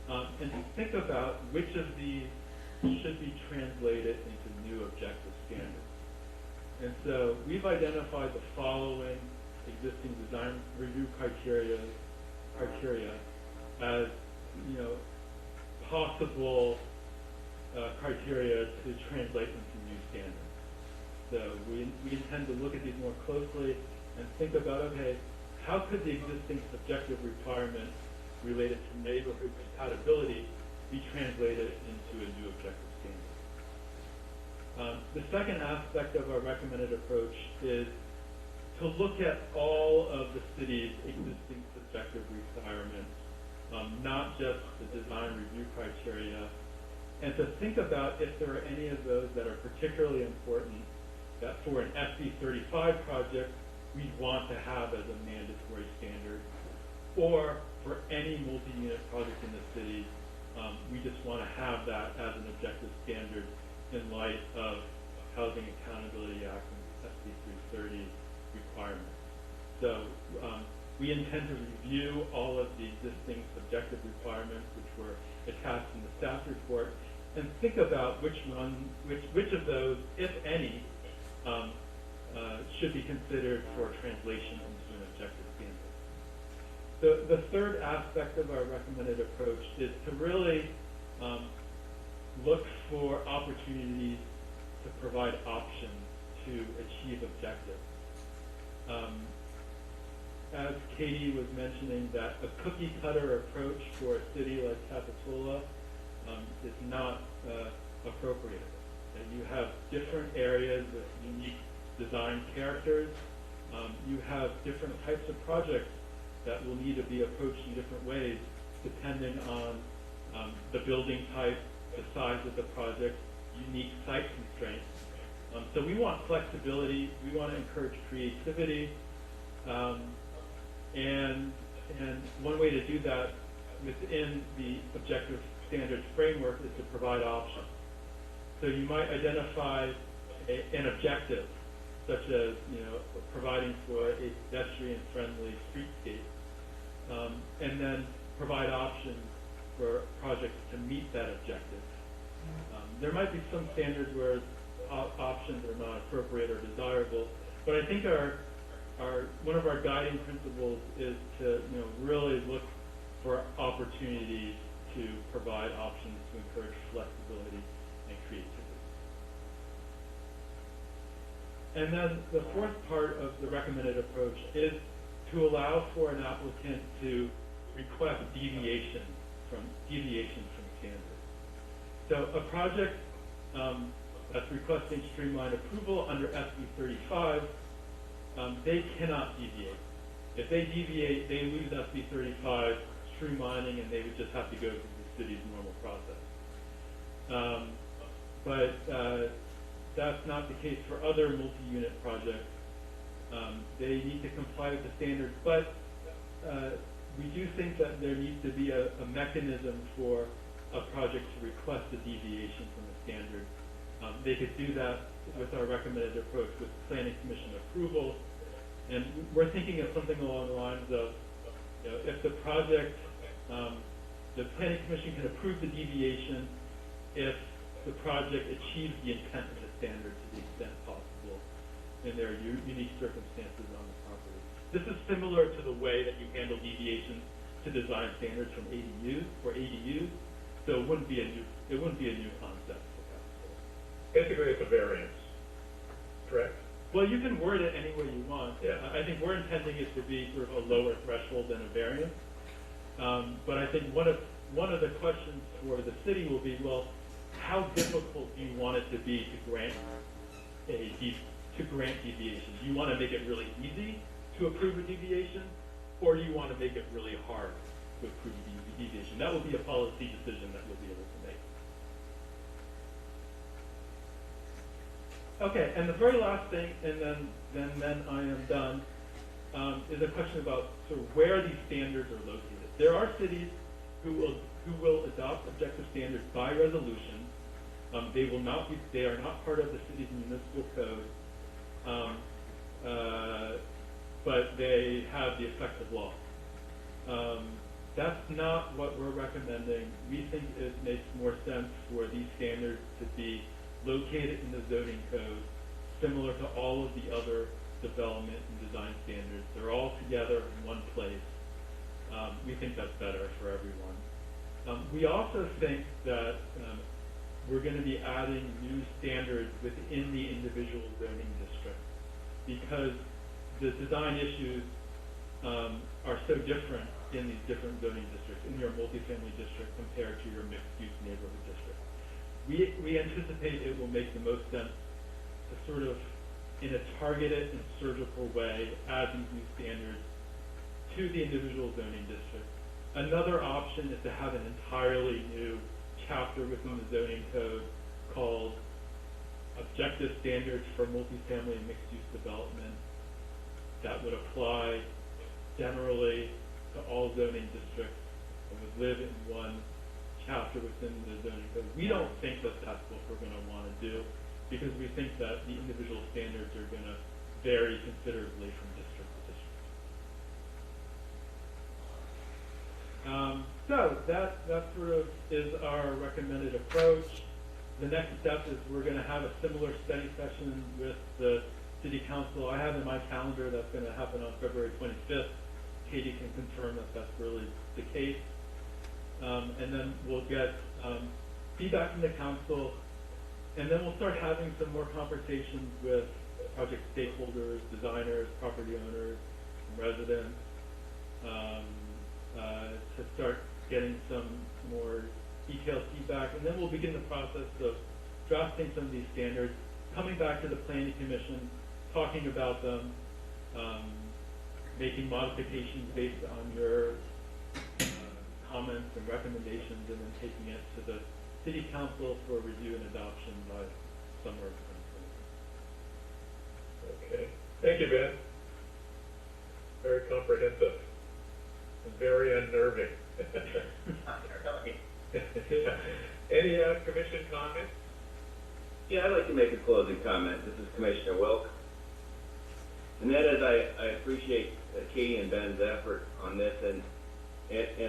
and to think about which of these should be translated into new objective standards. And so we've identified the following existing design review criteria as, possible criteria to translate into new standards. So we intend to look at these more closely and think about, okay, how could the existing subjective requirement related to neighborhood compatibility be translated into a new objective standard? The second aspect of our recommended approach is to look at all of the city's existing subjective requirements, not just the design review criteria, and to think about if there are any of those that are particularly important that for an SB 35 project we'd want to have as a mandatory standard, or for any multi-unit project in the city, we just want to have that as an objective standard in light of Housing Accountability Act and SB 330 requirements. So we intend to review all of the existing subjective requirements which were attached in the staff report and think about which of those, if any, should be considered for translation into an objective standard. The third aspect of our recommended approach is to really look for opportunities to provide options to achieve objectives. As Katie was mentioning, that a cookie cutter approach for a city like Capitola is not appropriate. And you have different areas with unique design characters. You have different types of projects that will need to be approached in different ways depending on the building type, the size of the project, unique site constraints. So we want flexibility, we want to encourage creativity, and one way to do that within the objective standards framework is to provide options. So you might identify an objective, such as providing for a pedestrian-friendly streetscape, and then provide options for projects to meet that objective. There might be some standards where options are not appropriate or desirable, but I think one of our guiding principles is to really look for opportunities to provide options to encourage flexibility and creativity. And then the fourth part of the recommended approach is to allow for an applicant to request deviation from standards. So a project that's requesting streamlined approval under SB 35, they cannot deviate. If they deviate, they lose SB 35 streamlining, and they would just have to go through the city's normal process. But that's not the case for other multi-unit projects. They need to comply with the standards, but we do think that there needs to be a mechanism for a project to request a deviation from the standard. They could do that with our recommended approach with Planning Commission approval, and we're thinking of something along the lines of, if the project, the Planning Commission can approve the deviation if the project achieves the intent of the standard to the extent possible, and there are unique circumstances on the property. This is similar to the way that you handle deviations to design standards from ADUs, so it wouldn't be a new concept. Basically, it's a variance, correct? Well, you can word it any way you want. Yeah. I think we're intending it to be sort of a lower threshold than a variance. But I think one of the questions for the city will be, well, how difficult do you want it to be to grant deviation? Do you want to make it really easy to approve a deviation, or do you want to make it really hard to approve a deviation? That will be a policy decision that you'll be able to make. Okay, and the very last thing, and then I am done, is a question about sort of where these standards are located. There are cities who will adopt objective standards by resolution. They are not part of the city's municipal code, but they have the effect of law. That's not what we're recommending. We think it makes more sense for these standards to be located in the zoning code, similar to all of the other development and design standards. They're all together in one place. We think that's better for everyone. We also think that we're going to be adding new standards within the individual zoning district because the design issues are so different in these different zoning districts, in your multifamily district compared to your mixed-use neighborhood district. We anticipate it will make the most sense to sort of, in a targeted and surgical way, add these new standards to the individual zoning district. Another option is to have an entirely new chapter within the zoning code called Objective Standards for Multifamily and Mixed-Use Development that would apply generally to all zoning districts and would live in one chapter within the zoning code. We don't think that that's what we're going to want to do because we think that the individual standards are going to vary considerably from district to district. So that sort of is our recommended approach. The next step is we're going to have a similar study session with the City Council. I have in my calendar that's going to happen on February 25th. Katie can confirm that that's really the case. And then we'll get feedback from the council, and then we'll start having some more conversations with project stakeholders, designers, property owners, residents, to start getting some more detailed feedback. And then we'll begin the process of drafting some of these standards, coming back to the Planning Commission, talking about them, making modifications based on your comments and recommendations, and then taking it to the City Council for review and adoption by summer of 2020. Okay. Thank you, Ben. Very comprehensive and very unnerving. Any commission comments? Yeah, I'd like to make a closing comment. This is Commissioner Wilk. And that is, I appreciate Katie and Ben's effort on this, and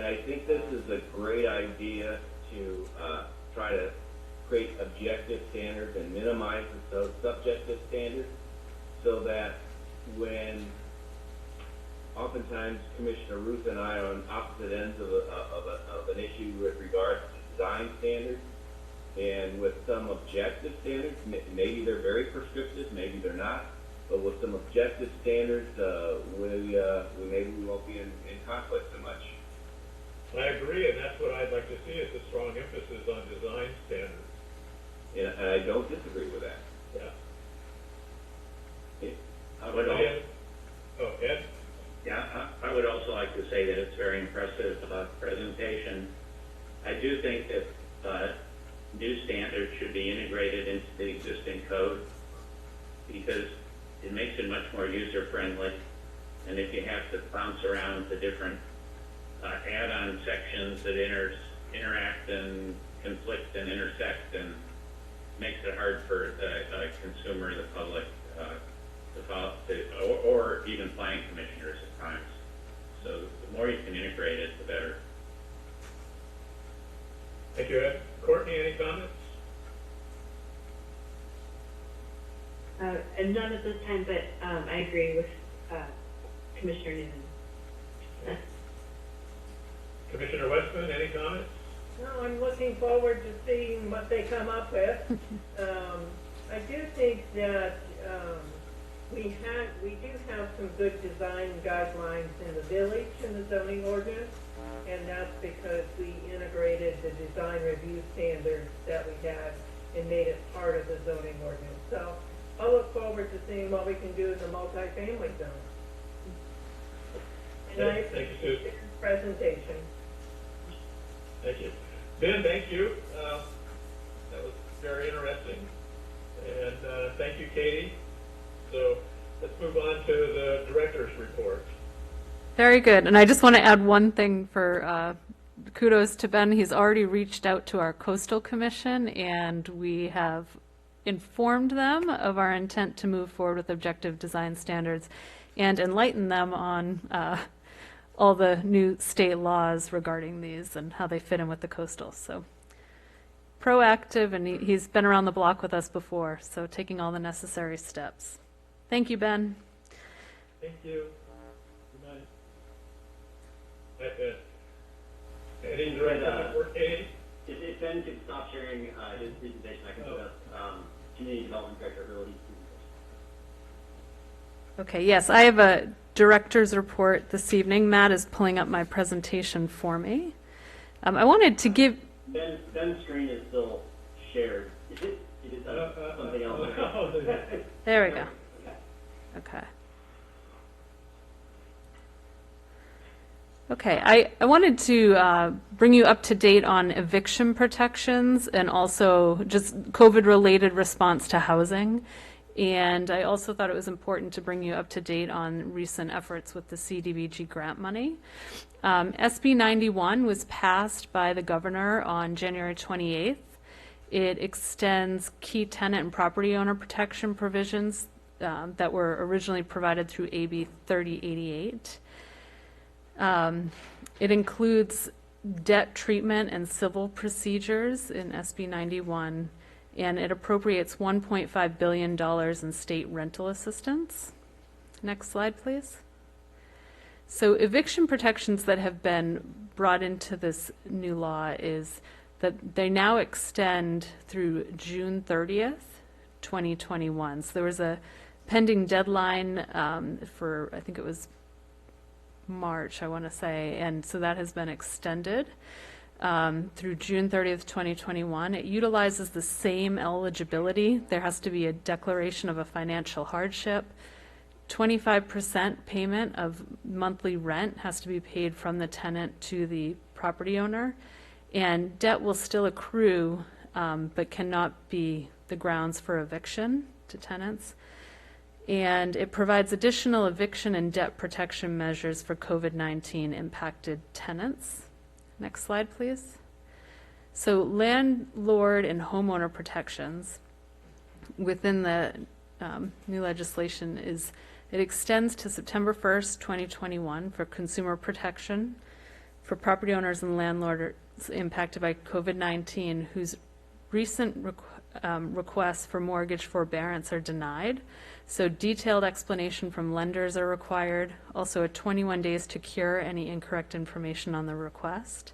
I think this is a great idea to try to create objective standards and minimize those subjective standards so that when oftentimes Commissioner Ruth and I are on opposite ends of an issue with regards to design standards, and with some objective standards, maybe they're very prescriptive, maybe they're not, but with some objective standards, maybe we won't be in conflict so much. I agree, and that's what I'd like to see is a strong emphasis on design standards. And I don't disagree with that. Yeah. I would also, Ed? yeah, I would also like to say that it's very impressive presentation. I do think that new standards should be integrated into the existing code because it makes it much more user-friendly. And if you have to bounce around the different add-on sections that interact and conflict and intersect, and makes it hard for the consumer, the public, to follow, or even planning commissioners at times. So the more you can integrate it, the better. Thank you, Ed. Courtney, any comments? And none at this time, but I agree with Commissioner Newman. Commissioner Westman, any comments? No, I'm looking forward to seeing what they come up with. I do think that We do have some good design guidelines in the village in the zoning ordinance, and that's because we integrated the design review standards that we had and made it part of the zoning ordinance. So I'll look forward to seeing what we can do in the multifamily zone. And I Thank you, appreciate Susan. this presentation. Thank you. Ben, thank you. That was very interesting. And thank you, Katie. So let's move on to the director's report. Very good. And I just want to add one thing for kudos to Ben. He's already reached out to our Coastal Commission, and we have informed them of our intent to move forward with objective design standards and enlighten them on all the new state laws regarding these and how they fit in with the coastal. So proactive, and he's been around the block with us before, so taking all the necessary steps. Thank you, Ben. Thank you. Good night. Hi, Ben. Any director's report, Katie? If Ben could stop sharing his presentation, I can put up Community Development Director Hurley's presentation. Okay, yes, I have a director's report this evening. Matt is pulling up my presentation for me. I wanted to give... Ben's screen is still shared. It is something else. There we go. Okay. Okay, I wanted to bring you up to date on eviction protections and also just COVID-related response to housing. And I also thought it was important to bring you up to date on recent efforts with the CDBG grant money. SB 91 was passed by the governor on January 28th. It extends key tenant and property owner protection provisions that were originally provided through AB 3088. It includes debt treatment and civil procedures in SB 91, and it appropriates $1.5 billion in state rental assistance. Next slide, please. So eviction protections that have been brought into this new law is that they now extend through June 30th, 2021. So there was a pending deadline for, I think it was March, I want to say, and so that has been extended through June 30th, 2021. It utilizes the same eligibility. There has to be a declaration of a financial hardship. 25% payment of monthly rent has to be paid from the tenant to the property owner, and debt will still accrue, but cannot be the grounds for eviction to tenants. And it provides additional eviction and debt protection measures for COVID-19 impacted tenants. Next slide, please. So landlord and homeowner protections within the new legislation is, it extends to September 1st, 2021 for consumer protection for property owners and landlords impacted by COVID-19 whose recent requests for mortgage forbearance are denied. So detailed explanation from lenders are required. Also a 21 days to cure any incorrect information on the request.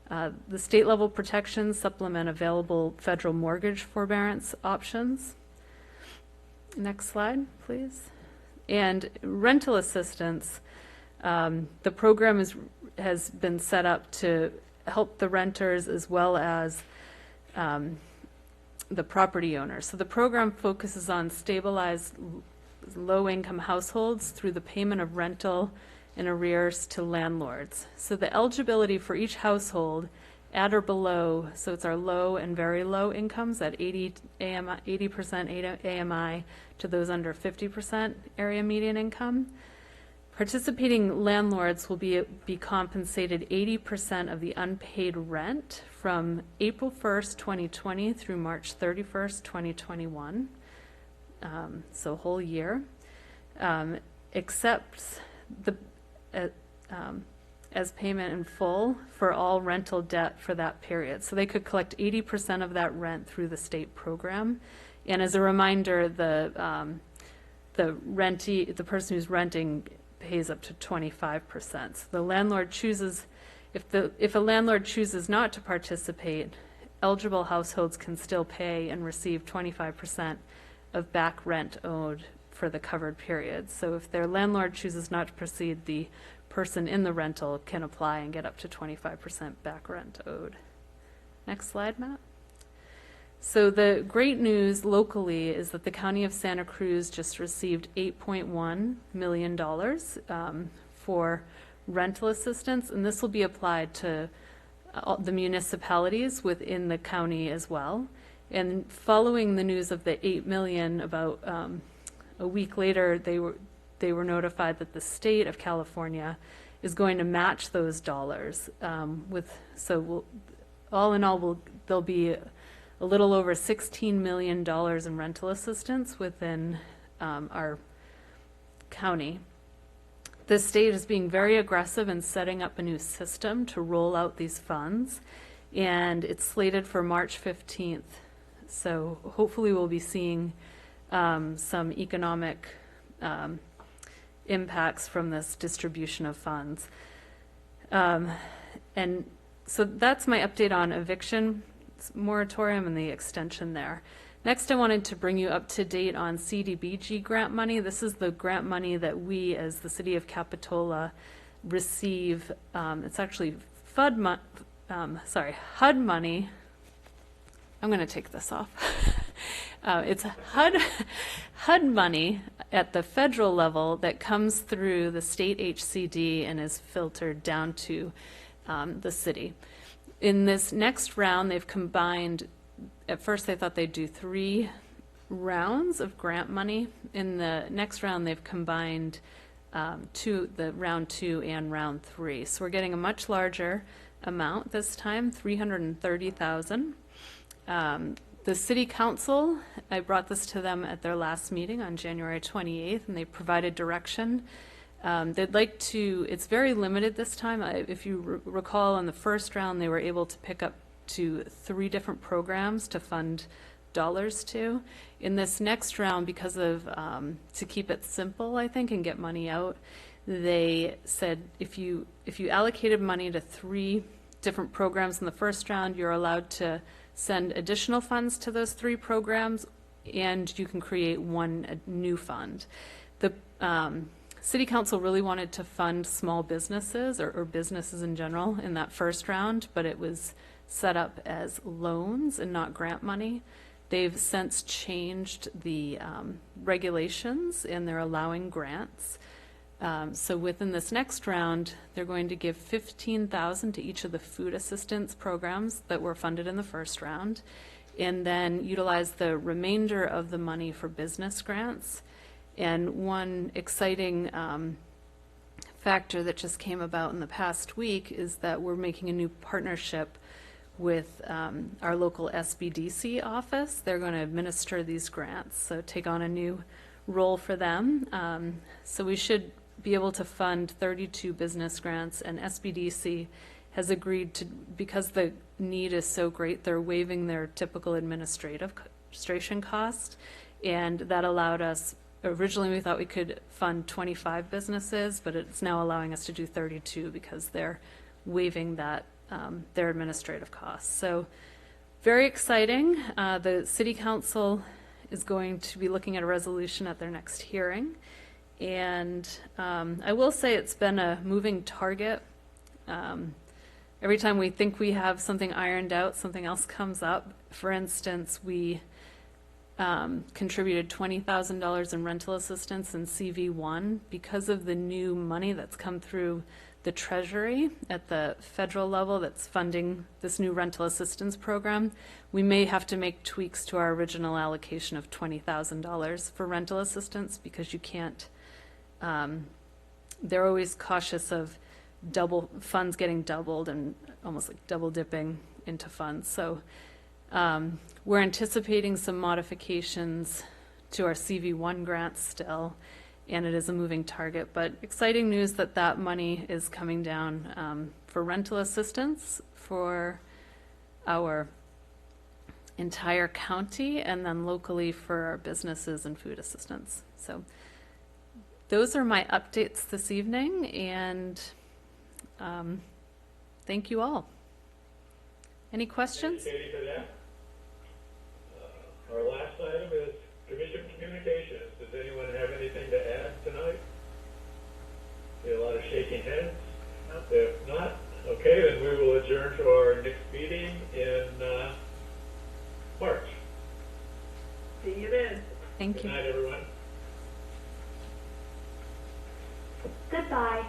The state level protections supplement available federal mortgage forbearance options. Next slide, please. And rental assistance, the program has been set up to help the renters as well as the property owners. So the program focuses on stabilized low-income households through the payment of rental and arrears to landlords. So the eligibility for each household at or below, so it's our low and very low incomes at 80% AMI to those under 50% area median income. Participating landlords will be compensated 80% of the unpaid rent from April 1st, 2020 through March 31st, 2021, so whole year, except as payment in full for all rental debt for that period. So they could collect 80% of that rent through the state program. And as a reminder, the person who's renting pays up to 25%. So the landlord chooses, if a landlord chooses not to participate, eligible households can still pay and receive 25% of back rent owed for the covered period. So if their landlord chooses not to proceed, the person in the rental can apply and get up to 25% back rent owed. Next slide, Matt. So the great news locally is that the County of Santa Cruz just received $8.1 million for rental assistance, and this will be applied to the municipalities within the county as well. And following the news of the $8 million, about a week later, they were notified that the state of California is going to match those dollars. All in all, there'll be a little over $16 million in rental assistance within our county. The state is being very aggressive in setting up a new system to roll out these funds, and it's slated for March 15th. So hopefully we'll be seeing some economic impacts from this distribution of funds. And so that's my update on eviction moratorium and the extension there. Next, I wanted to bring you up to date on CDBG grant money. This is the grant money that we, as the City of Capitola, receive. It's actually HUD money. I'm going to take this off. It's HUD money at the federal level that comes through the state HCD and is filtered down to the city. In this next round, they've combined, at first they thought they'd do 3 rounds of grant money. In the next round, they've combined the round 2 and round 3. So we're getting a much larger amount this time, $330,000. The City Council, I brought this to them at their last meeting on January 28th, and they provided direction. They'd like to, it's very limited this time. If you recall, in the first round, they were able to pick up to 3 different programs to fund dollars to. In this next round, because of, to keep it simple, I think, and get money out, they said if you allocated money to 3 different programs in the first round, you're allowed to send additional funds to those 3 programs, and you can create 1 new fund. The City Council really wanted to fund small businesses or businesses in general in that first round, but it was set up as loans and not grant money. They've since changed the regulations, and they're allowing grants. So within this next round, they're going to give $15,000 to each of the food assistance programs that were funded in the first round, and then utilize the remainder of the money for business grants. And one exciting factor that just came about in the past week is that we're making a new partnership with our local SBDC office. They're going to administer these grants, so take on a new role for them. So we should be able to fund 32 business grants, and SBDC has agreed to, because the need is so great, they're waiving their typical administration cost, and that allowed us, originally we thought we could fund 25 businesses, but it's now allowing us to do 32 because they're waiving that, their administrative costs. So very exciting. The City Council is going to be looking at a resolution at their next hearing. And I will say it's been a moving target. Every time we think we have something ironed out, something else comes up. For instance, we contributed $20,000 in rental assistance in CV1 because of the new money that's come through the Treasury at the federal level that's funding this new rental assistance program. We may have to make tweaks to our original allocation of $20,000 for rental assistance, because you can't, they're always cautious of funds getting doubled and almost like double dipping into funds. So we're anticipating some modifications to our CV1 grants still, and it is a moving target, but exciting news that that money is coming down for rental assistance for our entire county, and then locally for our businesses and food assistance. So those are my updates this evening, and thank you all. Any questions? Thank you, Katie, for that. Our last item is Commission Communications. Does anyone have any it is. Thank Good you. night, everyone. Goodbye.